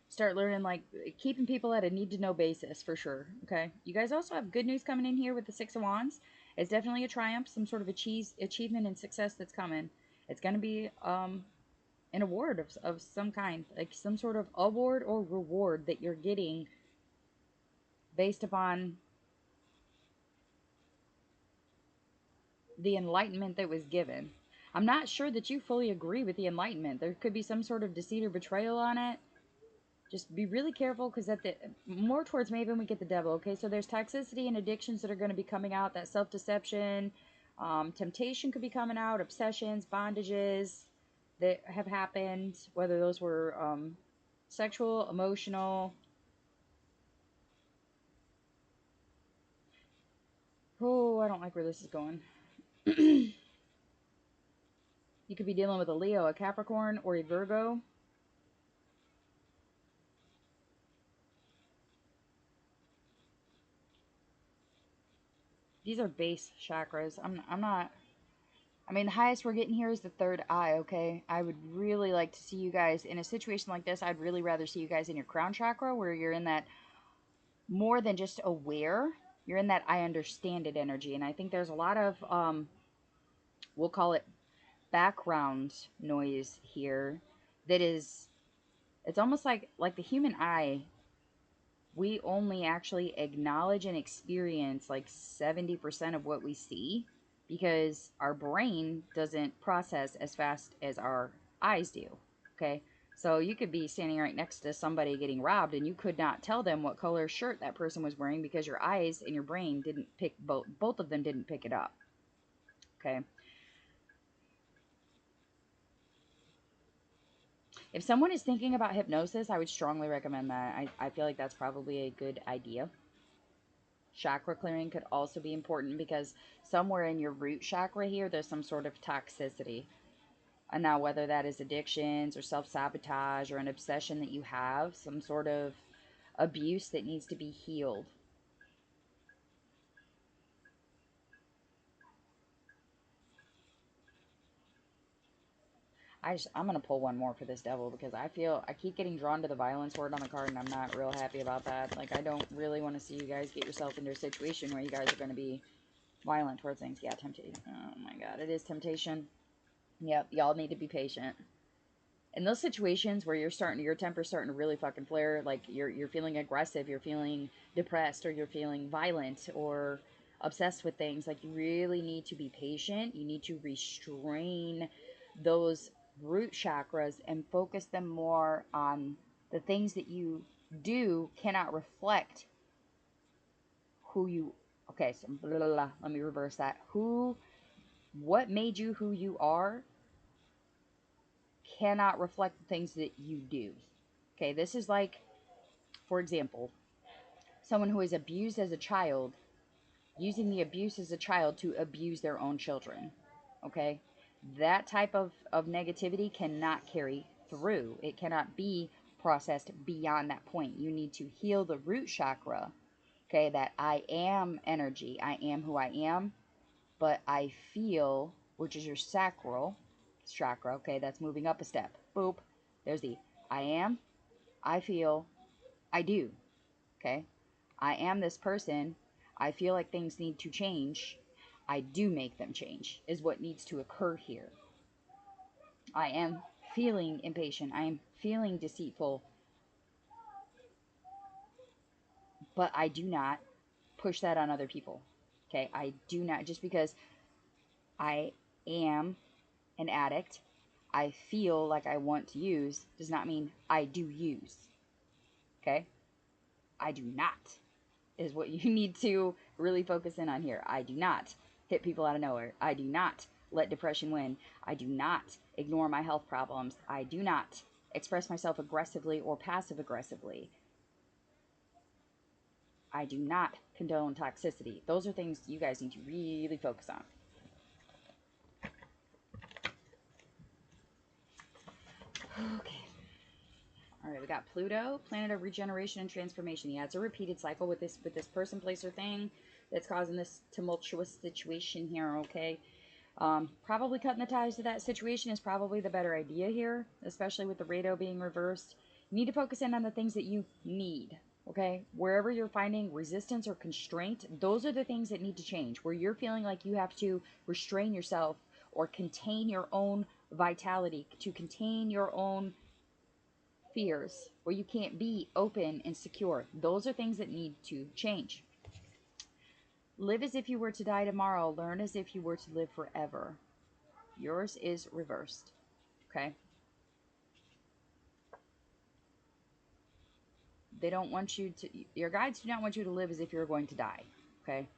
start learning, like, keeping people at a need-to-know basis, for sure, okay? You guys also have good news coming in here with the Six of Wands. It's definitely a triumph, some sort of achievement and success that's coming. It's going to be an award of some kind, like some sort of award or reward that you're getting based upon the enlightenment that was given. I'm not sure that you fully agree with the enlightenment. There could be some sort of deceit or betrayal on it. Just be really careful, because at the more towards Mabon we get the devil. Okay, so there's toxicity and addictions that are going to be coming out. That self-deception, temptation could be coming out. Obsessions, bondages that have happened, whether those were sexual, emotional. Oh, I don't like where this is going. You could be dealing with a Leo, a Capricorn, or a Virgo. These are base chakras. I'm not... I mean, the highest we're getting here is the third eye, okay? I would really like to see you guys in a situation like this. I'd really rather see you guys in your crown chakra, where you're in that more than just aware. You're in that I understand it energy. And I think there's a lot of, we'll call it background noise here that is... It's almost like the human eye, we only actually acknowledge and experience like 70% of what we see, because our brain doesn't process as fast as our eyes do. Okay, so you could be standing right next to somebody getting robbed, and you could not tell them what color shirt that person was wearing, because your eyes and your brain didn't pick, both of them didn't pick it up. Okay, if someone is thinking about hypnosis, I would strongly recommend that. I feel like that's probably a good idea. Chakra clearing could also be important, because somewhere in your root chakra here, there's some sort of toxicity. And now, whether that is addictions or self-sabotage or an obsession that you have, some sort of abuse that needs to be healed. I'm going to pull one more for this devil, because I keep getting drawn to the violence word on the card, and I'm not real happy about that. Like, I don't really want to see you guys get yourself into a situation where you guys are going to be violent towards things. Yeah, temptation. Oh my god, it is temptation. Yep, y'all need to be patient. In those situations where your temper's starting to really fucking flare, like you're feeling aggressive, you're feeling depressed, or you're feeling violent or obsessed with things, like, you really need to be patient. You need to restrain those root chakras and focus them more on the things that you do cannot reflect who you... Okay, so blah, blah, blah. Let me reverse that. What made you who you are cannot reflect the things that you do. Okay, this is like, for example, someone who is abused as a child, using the abuse as a child to abuse their own children. Okay, that type of negativity cannot carry through. It cannot be processed beyond that point. You need to heal the root chakra. Okay, that I am energy. I am who I am, but I feel, which is your sacral chakra. Okay, that's moving up a step. Boop. There's the I am, I feel, I do. Okay. I am this person. I feel like things need to change. I do make them change, is what needs to occur here. I am feeling impatient. I am feeling deceitful. But I do not push that on other people. Okay. I do not, just because I am an addict, I feel like I want to use, does not mean I do use. Okay? I do not, is what you need to really focus in on here. I do not hit people out of nowhere. I do not let depression win. I do not ignore my health problems. I do not express myself aggressively or passive aggressively. I do not condone toxicity. Those are things you guys need to really focus on. Okay. All right, we got Pluto, planet of regeneration and transformation. Yeah, it's a repeated cycle with this person, place, or thing that's causing this tumultuous situation here, okay? Probably cutting the ties to that situation is probably the better idea here, especially with the Rado being reversed. You need to focus in on the things that you need, okay? Wherever you're finding resistance or constraint, those are the things that need to change. Where you're feeling like you have to restrain yourself or contain your own vitality, to contain your own fears, where you can't be open and secure. Those are things that need to change. Live as if you were to die tomorrow. Learn as if you were to live forever. Yours is reversed. Okay? They don't want you to, your guides do not want you to live as if you're going to die. Okay?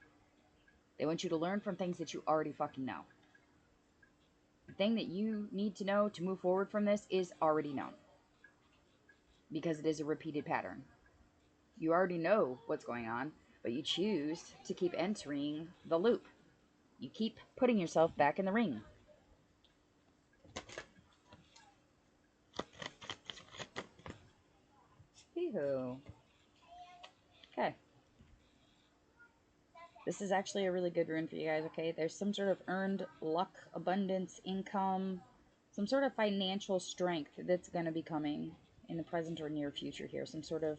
They want you to learn from things that you already fucking know. The thing that you need to know to move forward from this is already known, because it is a repeated pattern. You already know what's going on, but you choose to keep entering the loop. You keep putting yourself back in the ring. Hee-hoo. Okay. This is actually a really good rune for you guys, okay? There's some sort of earned luck, abundance, income, some sort of financial strength that's going to be coming in the present or near future here. Some sort of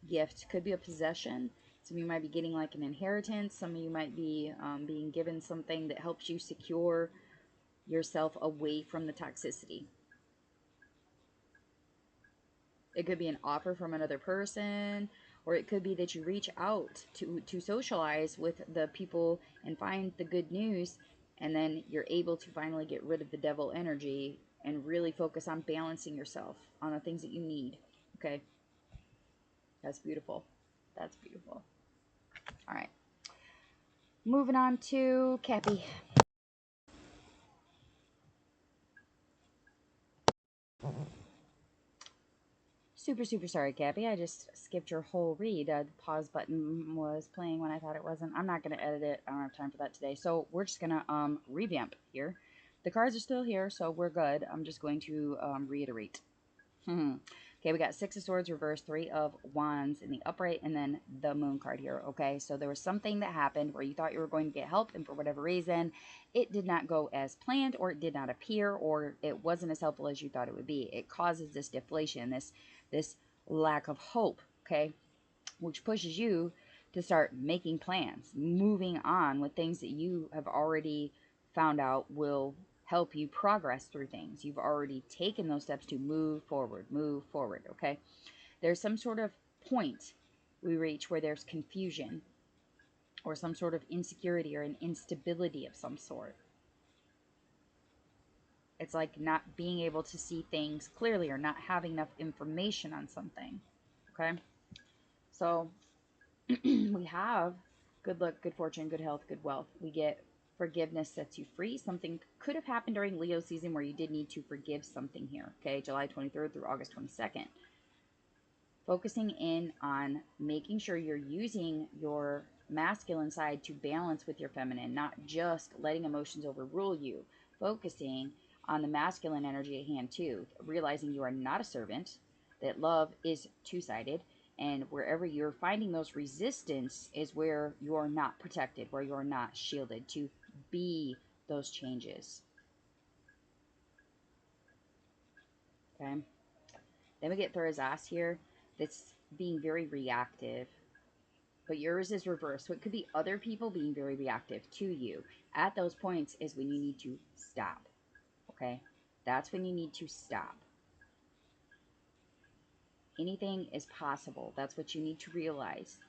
gift. Could be a possession. Some of you might be getting like an inheritance. Some of you might be being given something that helps you secure yourself away from the toxicity. It could be an offer from another person, or it could be that you reach out to socialize with the people and find the good news, and then you're able to finally get rid of the devil energy and really focus on balancing yourself on the things that you need. Okay? That's beautiful. That's beautiful. All right. Moving on to Cappy. Super, super sorry, Cappy. I just skipped your whole read. The pause button was playing when I thought it wasn't. I'm not going to edit it. I don't have time for that today. So we're just going to revamp here. The cards are still here, so we're good. I'm just going to reiterate. Okay, we got Six of Swords reversed, Three of Wands in the upright, and then the Moon card here. Okay, so there was something that happened where you thought you were going to get help, and for whatever reason, it did not go as planned, or it did not appear, or it wasn't as helpful as you thought it would be. It causes this deflation, this lack of hope, okay, which pushes you to start making plans, moving on with things that you have already found out will help you progress through things. You've already taken those steps to move forward, okay? There's some sort of point we reach where there's confusion or some sort of insecurity or an instability of some sort. It's like not being able to see things clearly or not having enough information on something, okay? So we have good luck, good fortune, good health, good wealth. We get forgiveness sets you free. Something could have happened during Leo season where you did need to forgive something here, okay? July 23rd through August 22nd. Focusing in on making sure you're using your masculine side to balance with your feminine, not just letting emotions overrule you. Focusing on the masculine energy at hand too, realizing you are not a servant, that love is two-sided, and wherever you're finding those resistance is where you're not protected, where you're not shielded, to be those changes. Okay? Then we get Thursas here. that's being very reactive. But yours is reversed. So it could be other people being very reactive to you. At those points is when you need to stop. Okay? That's when you need to stop. Anything is possible. That's what you need to realize.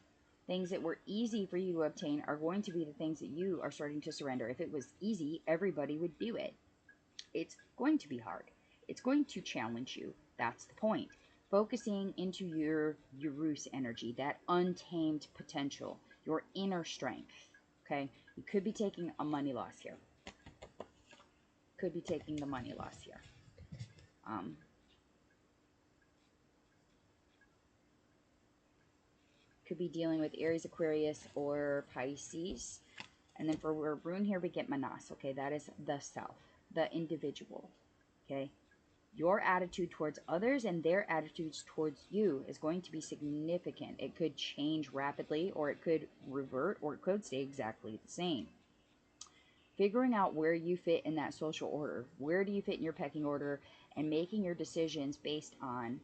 Things that were easy for you to obtain are going to be the things that you are starting to surrender. If it was easy, everybody would do it. It's going to be hard. It's going to challenge you. That's the point. Focusing into your Urus energy, that untamed potential, your inner strength. Okay? You could be taking a money loss here. Could be taking the money loss here. Could be dealing with Aries, Aquarius, or Pisces. And then for our rune here, we get Manas. Okay? That is the self, the individual. Okay? Your attitude towards others and their attitudes towards you is going to be significant. It could change rapidly, or it could revert, or it could stay exactly the same. Figuring out where you fit in that social order, where do you fit in your pecking order, and making your decisions based on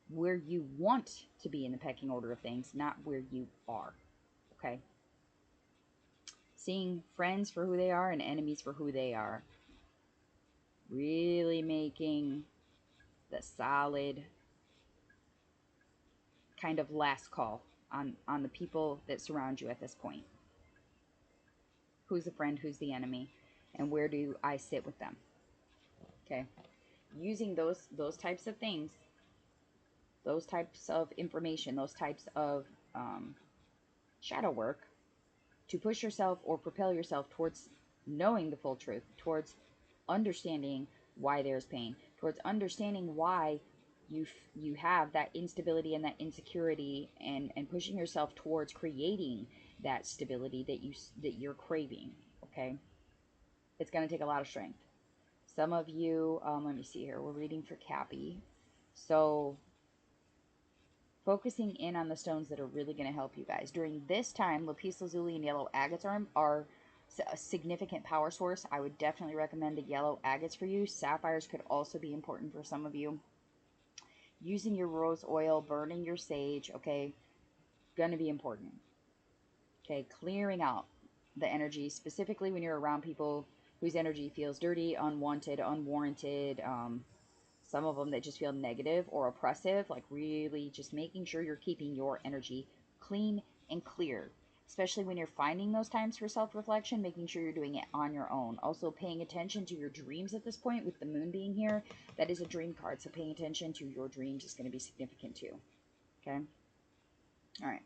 where you want to be in the pecking order of things, not where you are. Okay? Seeing friends for who they are and enemies for who they are. Really making the solid kind of last call on the people that surround you at this point. Who's the friend, who's the enemy, and where do I sit with them? Okay? Using those types of things, those types of information, those types of shadow work to push yourself or propel yourself towards knowing the full truth, towards understanding why there's pain, towards understanding why you have that instability and that insecurity, and pushing yourself towards creating that stability that you're craving. Okay? It's going to take a lot of strength. Some of you, let me see here, we're reading for Cappy. So focusing in on the stones that are really going to help you guys. During this time, lapis lazuli and yellow agates are a significant power source. I would definitely recommend the yellow agates for you. Sapphires could also be important for some of you. Using your rose oil, burning your sage, okay, going to be important. Okay, clearing out the energy, specifically when you're around people whose energy feels dirty, unwanted, unwarranted, some of them that just feel negative or oppressive, like really just making sure you're keeping your energy clean and clear, especially when you're finding those times for self-reflection, making sure you're doing it on your own. Also paying attention to your dreams at this point with the moon being here. That is a dream card, so paying attention to your dreams is going to be significant too. Okay? All right.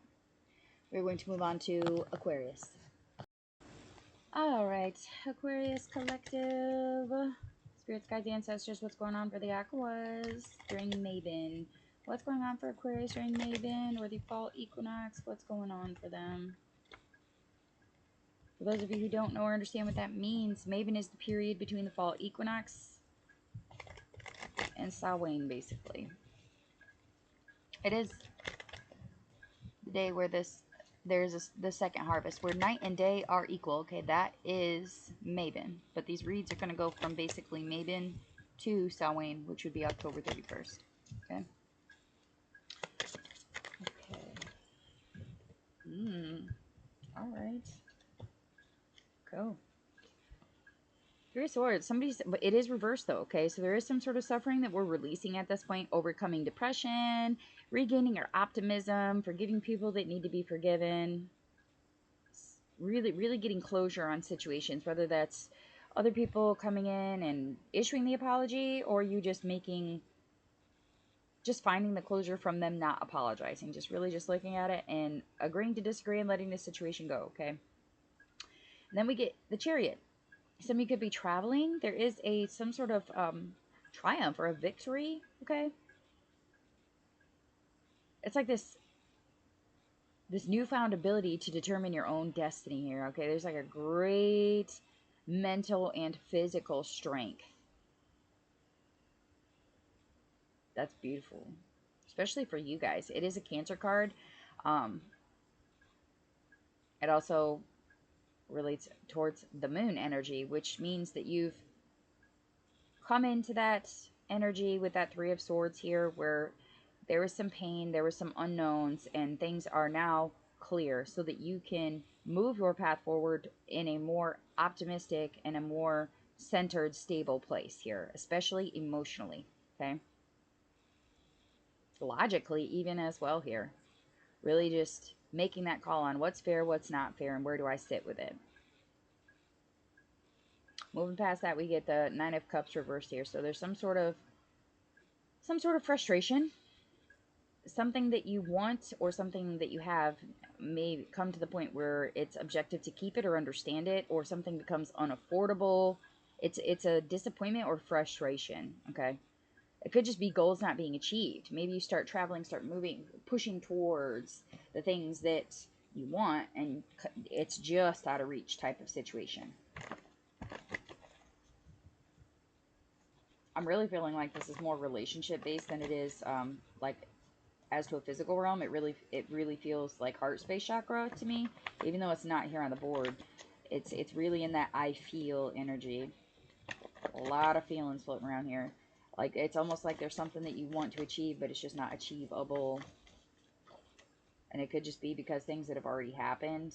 We're going to move on to Aquarius. All right, Aquarius Collective. Spirits, guides, ancestors, what's going on for the Aquas during Mabon? What's going on for Aquarius during Mabon or the fall equinox? What's going on for them? For those of you who don't know or understand what that means, Mabon is the period between the fall equinox and Samhain, basically. It is the day where there's the second harvest, where night and day are equal. Okay, that is Mabon. But these reads are going to go from basically Mabon to Samhain, which would be October 31st. Okay. Okay. All right. Go. Three of Swords. But it is reversed though, okay? So there is some sort of suffering that we're releasing at this point. Overcoming depression, regaining your optimism, forgiving people that need to be forgiven. Really, really getting closure on situations, whether that's other people coming in and issuing the apology, or you just finding the closure from them not apologizing. Just really just looking at it and agreeing to disagree and letting the situation go, okay? And then we get the Chariot. Some of you could be traveling. There is some sort of triumph or a victory, okay? It's like this newfound ability to determine your own destiny here, okay? There's like a great mental and physical strength. That's beautiful. Especially for you guys. It is a Cancer card. It also relates towards the moon energy, which means that you've come into that energy with that Three of Swords here, where There was some pain, there was some unknowns, and things are now clear so that you can move your path forward in a more optimistic and a more centered, stable place here, especially emotionally, okay? Logically, even as well here. Really just making that call on what's fair, what's not fair, and where do I sit with it. Moving past that, we get the Nine of Cups reversed here. So there's some sort of frustration. Something that you want or something that you have may come to the point where it's objective to keep it or understand it, or something becomes unaffordable. It's a disappointment or frustration, okay? It could just be goals not being achieved. Maybe you start traveling, start moving, pushing towards the things that you want, and it's just out of reach type of situation. I'm really feeling like this is more relationship based than it is like as to a physical realm. It really feels like heart space chakra to me, even though it's not here on the board. It's really in that I feel energy. A lot of feelings floating around here. Like, it's almost like there's something that you want to achieve, but it's just not achievable. And it could just be because things that have already happened,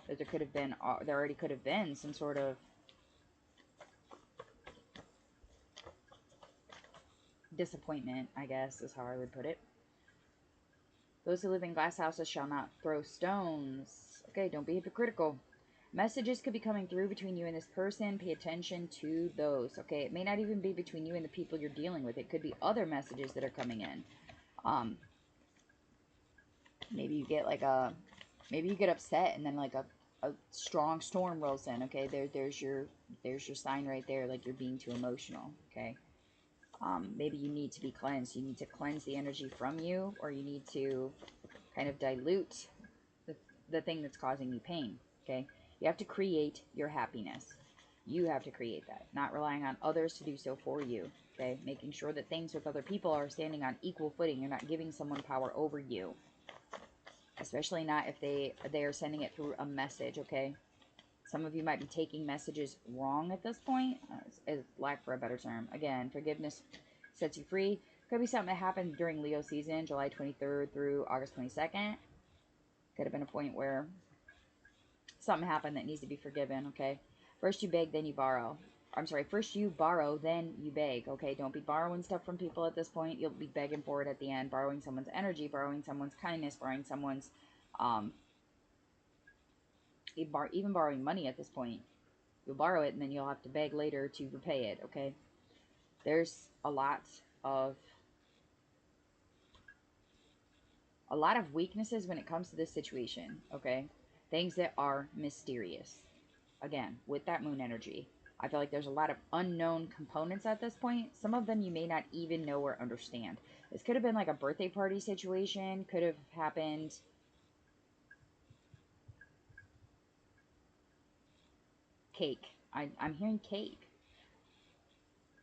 that there already could have been some sort of disappointment, I guess, is how I would put it. Those who live in glass houses shall not throw stones. Okay, don't be hypocritical. Messages could be coming through between you and this person. Pay attention to those, okay? It may not even be between you and the people you're dealing with. It could be other messages that are coming in. Maybe you get like maybe you get upset and then like a strong storm rolls in, okay? There's your sign right there, like you're being too emotional, okay? Maybe you need to be cleansed. You need to cleanse the energy from you, or you need to kind of dilute the thing that's causing you pain, okay? You have to create your happiness. You have to create that, not relying on others to do so for you, okay? Making sure that things with other people are standing on equal footing. You're not giving someone power over you, especially not if they are sending it through a message, okay? Some of you might be taking messages wrong at this point, as lack for a better term. Again, forgiveness sets you free. Could be something that happened during Leo season, July 23rd through August 22nd. Could have been a point where something happened that needs to be forgiven, okay? First you beg, then you borrow. I'm sorry, first you borrow, then you beg, okay? Don't be borrowing stuff from people at this point. You'll be begging for it at the end. Borrowing someone's energy, borrowing someone's kindness, borrowing someone's, even borrowing money at this point. You'll borrow it, and then you'll have to beg later to repay it, okay? There's a lot of weaknesses when it comes to this situation, okay? Things that are mysterious. Again, with that moon energy, I feel like there's a lot of unknown components at this point. Some of them you may not even know or understand. This could have been like a birthday party situation. Could have happened. Cake. I'm hearing cake.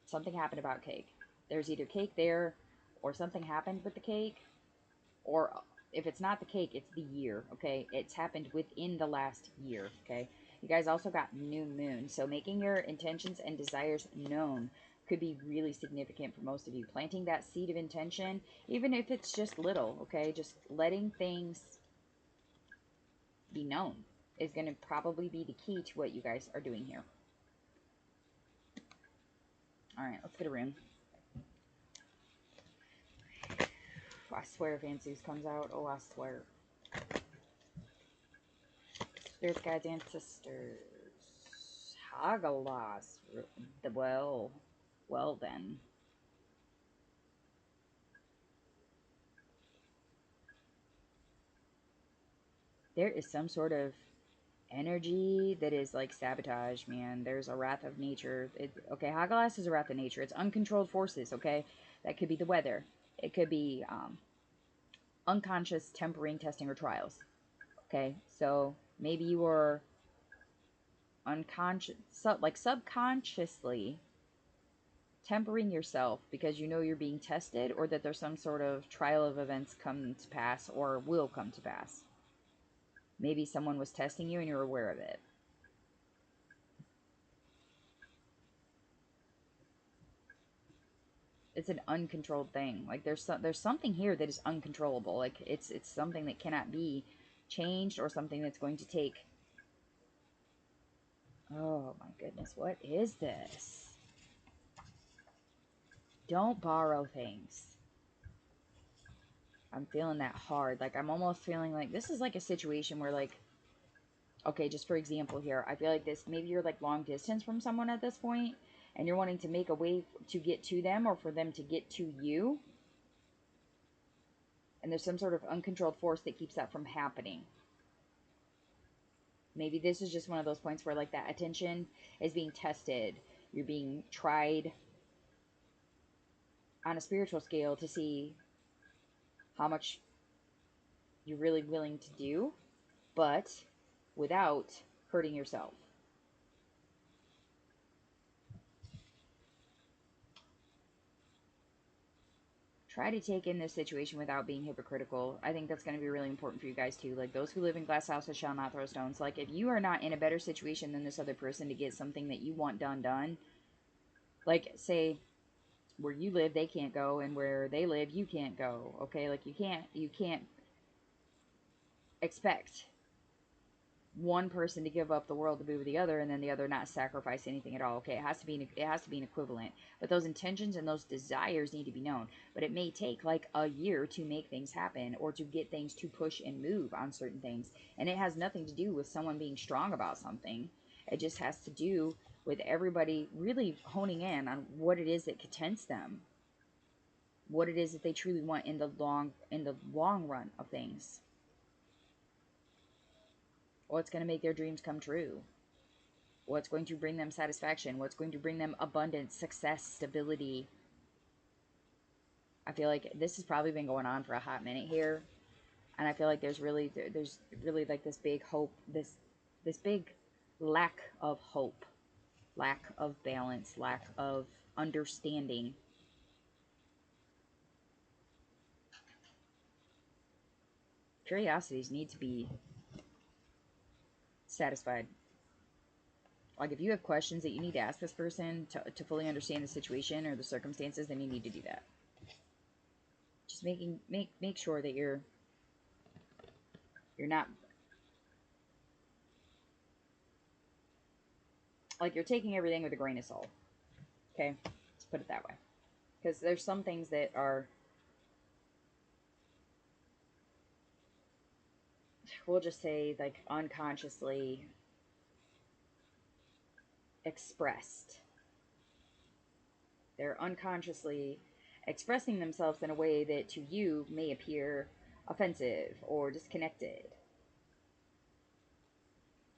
Something happened about cake. There's either cake there, or something happened with the cake, or if it's not the cake, it's the year, okay? It's happened within the last year, okay? You guys also got new moon, so making your intentions and desires known could be really significant for most of you. Planting that seed of intention, even if it's just little, okay? Just letting things be known is going to probably be the key to what you guys are doing here. All right, let's get a rune. I swear if Ansus comes out, oh, I swear. Spirit guides, ancestors. Hagalas. Well then. There is some sort of energy that is like sabotage, man. There's a wrath of nature. Okay, Hagalas is a wrath of nature. It's uncontrolled forces, okay? That could be the weather. It could be unconscious tempering, testing, or trials. Okay, so maybe you were unconscious, like subconsciously tempering yourself because you know you're being tested, or that there's some sort of trial of events come to pass or will come to pass. Maybe someone was testing you and you're aware of it. It's an uncontrolled thing. Like there's something here that is uncontrollable. Like it's something that cannot be changed, or something that's going to take. Oh my goodness, what is this? Don't borrow things. I'm feeling that hard. Like I'm almost feeling like this is like a situation where, like, okay, just for example here, I feel like this, maybe you're like long distance from someone at this point, and you're wanting to make a way to get to them, or for them to get to you. And there's some sort of uncontrolled force that keeps that from happening. Maybe this is just one of those points where, like, that attention is being tested. You're being tried on a spiritual scale to see how much you're really willing to do, but without hurting yourself. Try to take in this situation without being hypocritical. I think that's going to be really important for you guys too. Like, those who live in glass houses shall not throw stones. Like, if you are not in a better situation than this other person to get something that you want done, like, say, where you live they can't go, and where they live you can't go, okay? Like, you can't expect one person to give up the world to be with the other, and then the other not sacrifice anything at all. Okay, it has to be an equivalent. But those intentions and those desires need to be known. But it may take like a year to make things happen, or to get things to push and move on certain things. And it has nothing to do with someone being strong about something. It just has to do with everybody really honing in on what it is that contents them, what it is that they truly want in the long run of things. What's going to make their dreams come true? What's going to bring them satisfaction? What's going to bring them abundance, success, stability? I feel like this has probably been going on for a hot minute here, and I feel like there's really like this big hope, this big lack of hope, lack of balance, lack of understanding. Curiosities need to be satisfied. Like, if you have questions that you need to ask this person to fully understand the situation or the circumstances, then you need to do that. Just make sure that you're not, like, you're taking everything with a grain of salt. Okay? Let's put it that way. Because there's some things that are, we'll just say, like, unconsciously expressed. They're unconsciously expressing themselves in a way that to you may appear offensive or disconnected.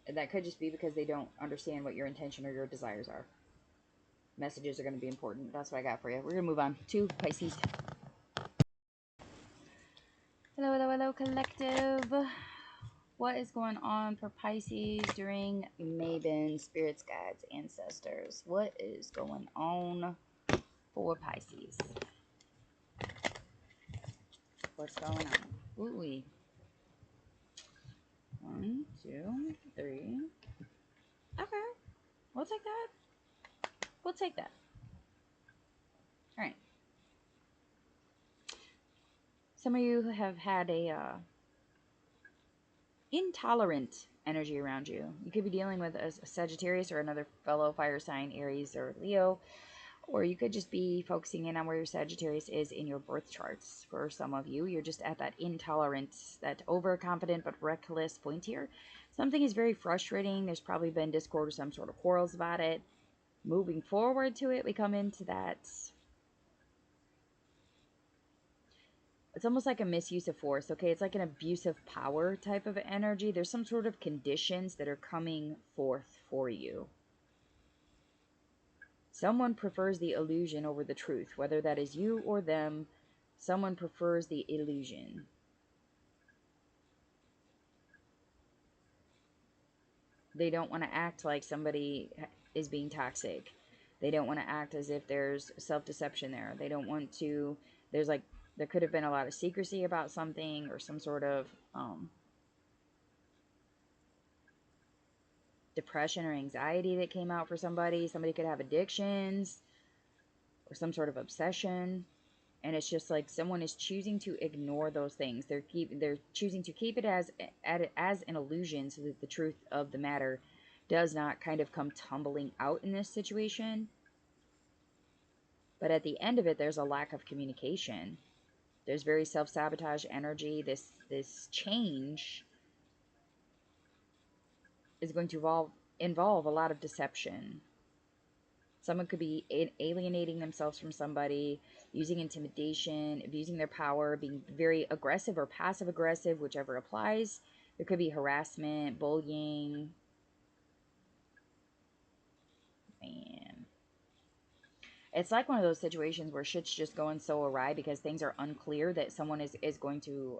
And that could just be because they don't understand what your intention or your desires are. Messages are going to be important. That's what I got for you. We're going to move on to Pisces. Hello, hello, hello, collective. What is going on for Pisces during Mabon? Spirits, guides, ancestors. What is going on for Pisces? What's going on? Ooh. 1, 2, 3. Okay. We'll take that. We'll take that. Alright. Some of you have had a intolerant energy around you. You could be dealing with a Sagittarius or another fellow fire sign, Aries or Leo. Or you could just be focusing in on where your Sagittarius is in your birth charts. For some of you, you're just at that intolerance, that overconfident but reckless point here. Something is very frustrating. There's probably been discord or some sort of quarrels about it. Moving forward to it, we come into that. It's almost like a misuse of force, okay? It's like an abuse of power type of energy. There's some sort of conditions that are coming forth for you. Someone prefers the illusion over the truth, whether that is you or them. Someone prefers the illusion. They don't want to act like somebody is being toxic. They don't want to act as if there's self-deception there. They don't want to, there could have been a lot of secrecy about something, or some sort of depression or anxiety that came out for somebody. Somebody could have addictions. or some sort of obsession. And it's just like someone is choosing to ignore those things. They're choosing to keep it as an illusion, so that the truth of the matter does not kind of come tumbling out in this situation. But at the end of it, there's a lack of communication. There's very self-sabotage energy. This change is going to involve a lot of deception. Someone could be alienating themselves from somebody, using intimidation, abusing their power, being very aggressive or passive aggressive, whichever applies. There could be harassment, bullying. Man. It's like one of those situations where shit's just going so awry because things are unclear, that someone is going to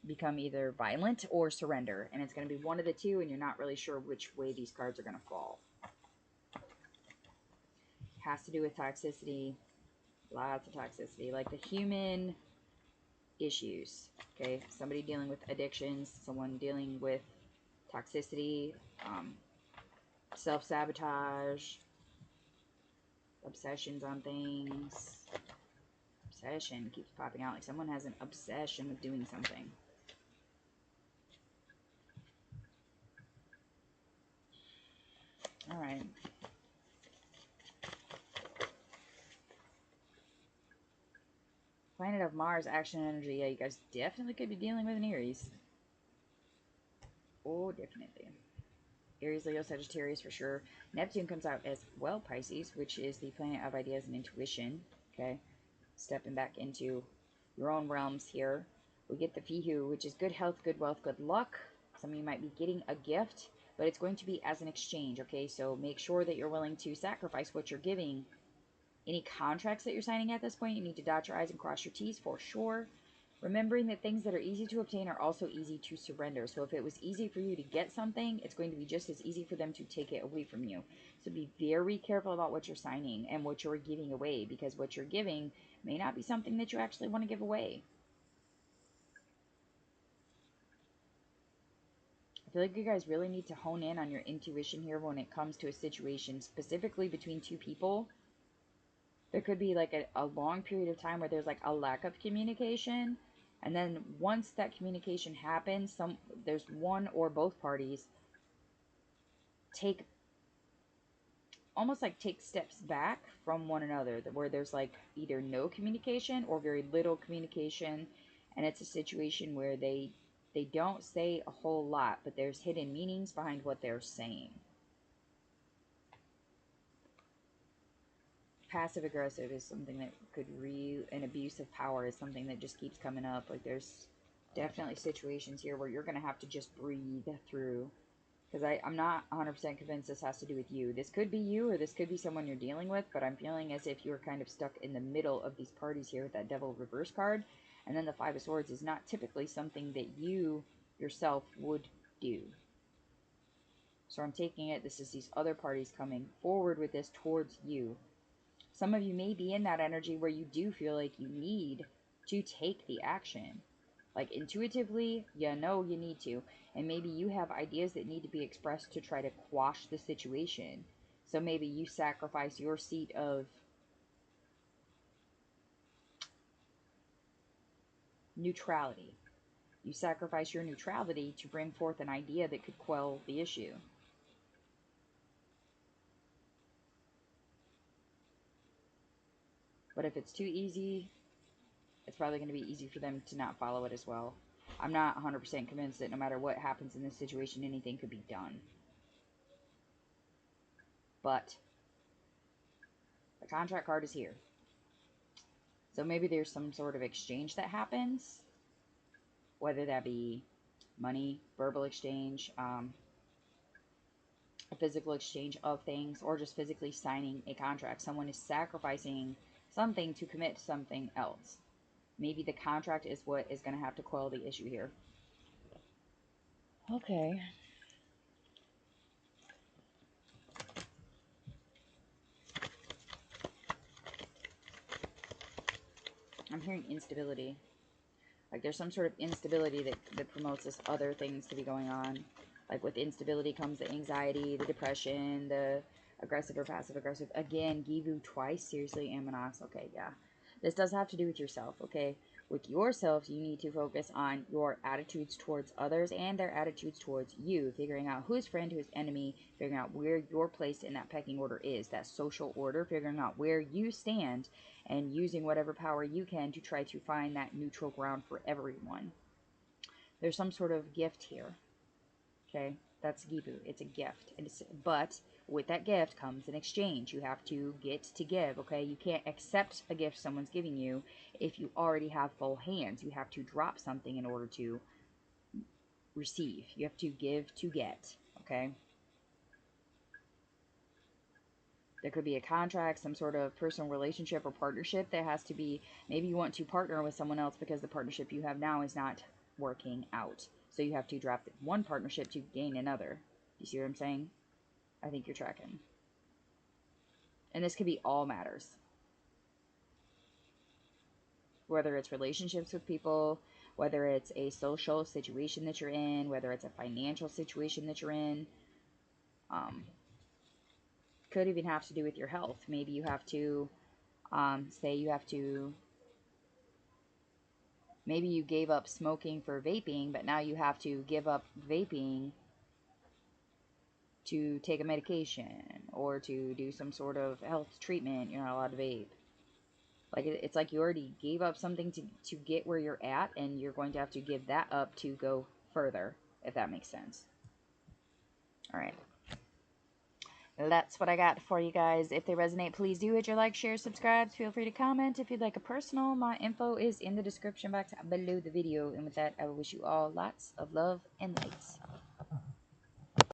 become either violent or surrender. And it's going to be one of the two, and you're not really sure which way these cards are going to fall. Has to do with toxicity. Lots of toxicity. Like the human issues. Okay, somebody dealing with addictions, someone dealing with toxicity, self-sabotage, obsessions on things. Obsession keeps popping out, like someone has an obsession with doing something. All right. Planet of Mars, action energy. Yeah, you guys definitely could be dealing with an Aries. Oh, definitely. Aries, Leo, Sagittarius for sure. Neptune comes out as well, Pisces, which is the planet of ideas and intuition. Okay. Stepping back into your own realms here. We get the Fihu, which is good health, good wealth, good luck. Some of you might be getting a gift, but it's going to be as an exchange, okay? So make sure that you're willing to sacrifice what you're giving. Any contracts that you're signing at this point, you need to dot your I's and cross your T's for sure. Remembering that things that are easy to obtain are also easy to surrender. So if it was easy for you to get something, it's going to be just as easy for them to take it away from you. So be very careful about what you're signing and what you're giving away, because what you're giving may not be something that you actually want to give away. I feel like you guys really need to hone in on your intuition here when it comes to a situation, specifically between two people. There could be like a long period of time where there's like a lack of communication. And then once that communication happens, there's one or both parties take take steps back from one another, where there's like either no communication or very little communication, and it's a situation where they don't say a whole lot, but there's hidden meanings behind what they're saying. Passive aggressive is something that could an abuse of power is something that just keeps coming up. Like there's definitely situations here where you're going to have to just breathe through, because I'm not 100% convinced this has to do with you. This could be you, or this could be someone you're dealing with, but I'm feeling as if you're kind of stuck in the middle of these parties here with that Devil reverse card. And then the Five of Swords is not typically something that you yourself would do. So I'm taking it, this is these other parties coming forward with this towards you. Some of you may be in that energy where you do feel like you need to take the action. Like intuitively, you know you need to. And maybe you have ideas that need to be expressed to try to quash the situation. So maybe you sacrifice your seat of neutrality. You sacrifice your neutrality to bring forth an idea that could quell the issue. But if it's too easy, it's probably going to be easy for them to not follow it as well. I'm not 100% convinced that no matter what happens in this situation, anything could be done. But the contract card is here. So maybe there's some sort of exchange that happens, whether that be money, verbal exchange, a physical exchange of things, or just physically signing a contract. Someone is sacrificing something to commit to something else. Maybe the contract is what is going to have to quell the issue here. Okay. I'm hearing instability. Like there's some sort of instability that promotes this other things to be going on. Like with instability comes the anxiety, the depression, the Aggressive or passive aggressive. Again, Givu twice. Seriously, Aminox. Okay, yeah. This does have to do with yourself, okay? With yourself, you need to focus on your attitudes towards others and their attitudes towards you. Figuring out who's friend, who's enemy. Figuring out where your place in that pecking order is. That social order. Figuring out where you stand. And using whatever power you can to try to find that neutral ground for everyone. There's some sort of gift here. Okay, that's Gibu. It's a gift. But with that gift comes an exchange. You have to get to give, okay? You can't accept a gift someone's giving you if you already have full hands. You have to drop something in order to receive. You have to give to get, okay? There could be a contract, some sort of personal relationship or partnership that has to be, maybe you want to partner with someone else because the partnership you have now is not working out. So you have to drop one partnership to gain another. You see what I'm saying? I think you're tracking. And this could be all matters. Whether it's relationships with people, whether it's a social situation that you're in, whether it's a financial situation that you're in. Could even have to do with your health. Maybe you have to, maybe you gave up smoking for vaping, but now you have to give up vaping to take a medication or to do some sort of health treatment. You're not allowed to vape. Like, it's like you already gave up something to get where you're at, and you're going to have to give that up to go further, if that makes sense. All right. That's what I got for you guys. If they resonate, please do hit your like, share, subscribe. Feel free to comment. If you'd like a personal, my info is in the description box below the video. And with that, I will wish you all lots of love and light.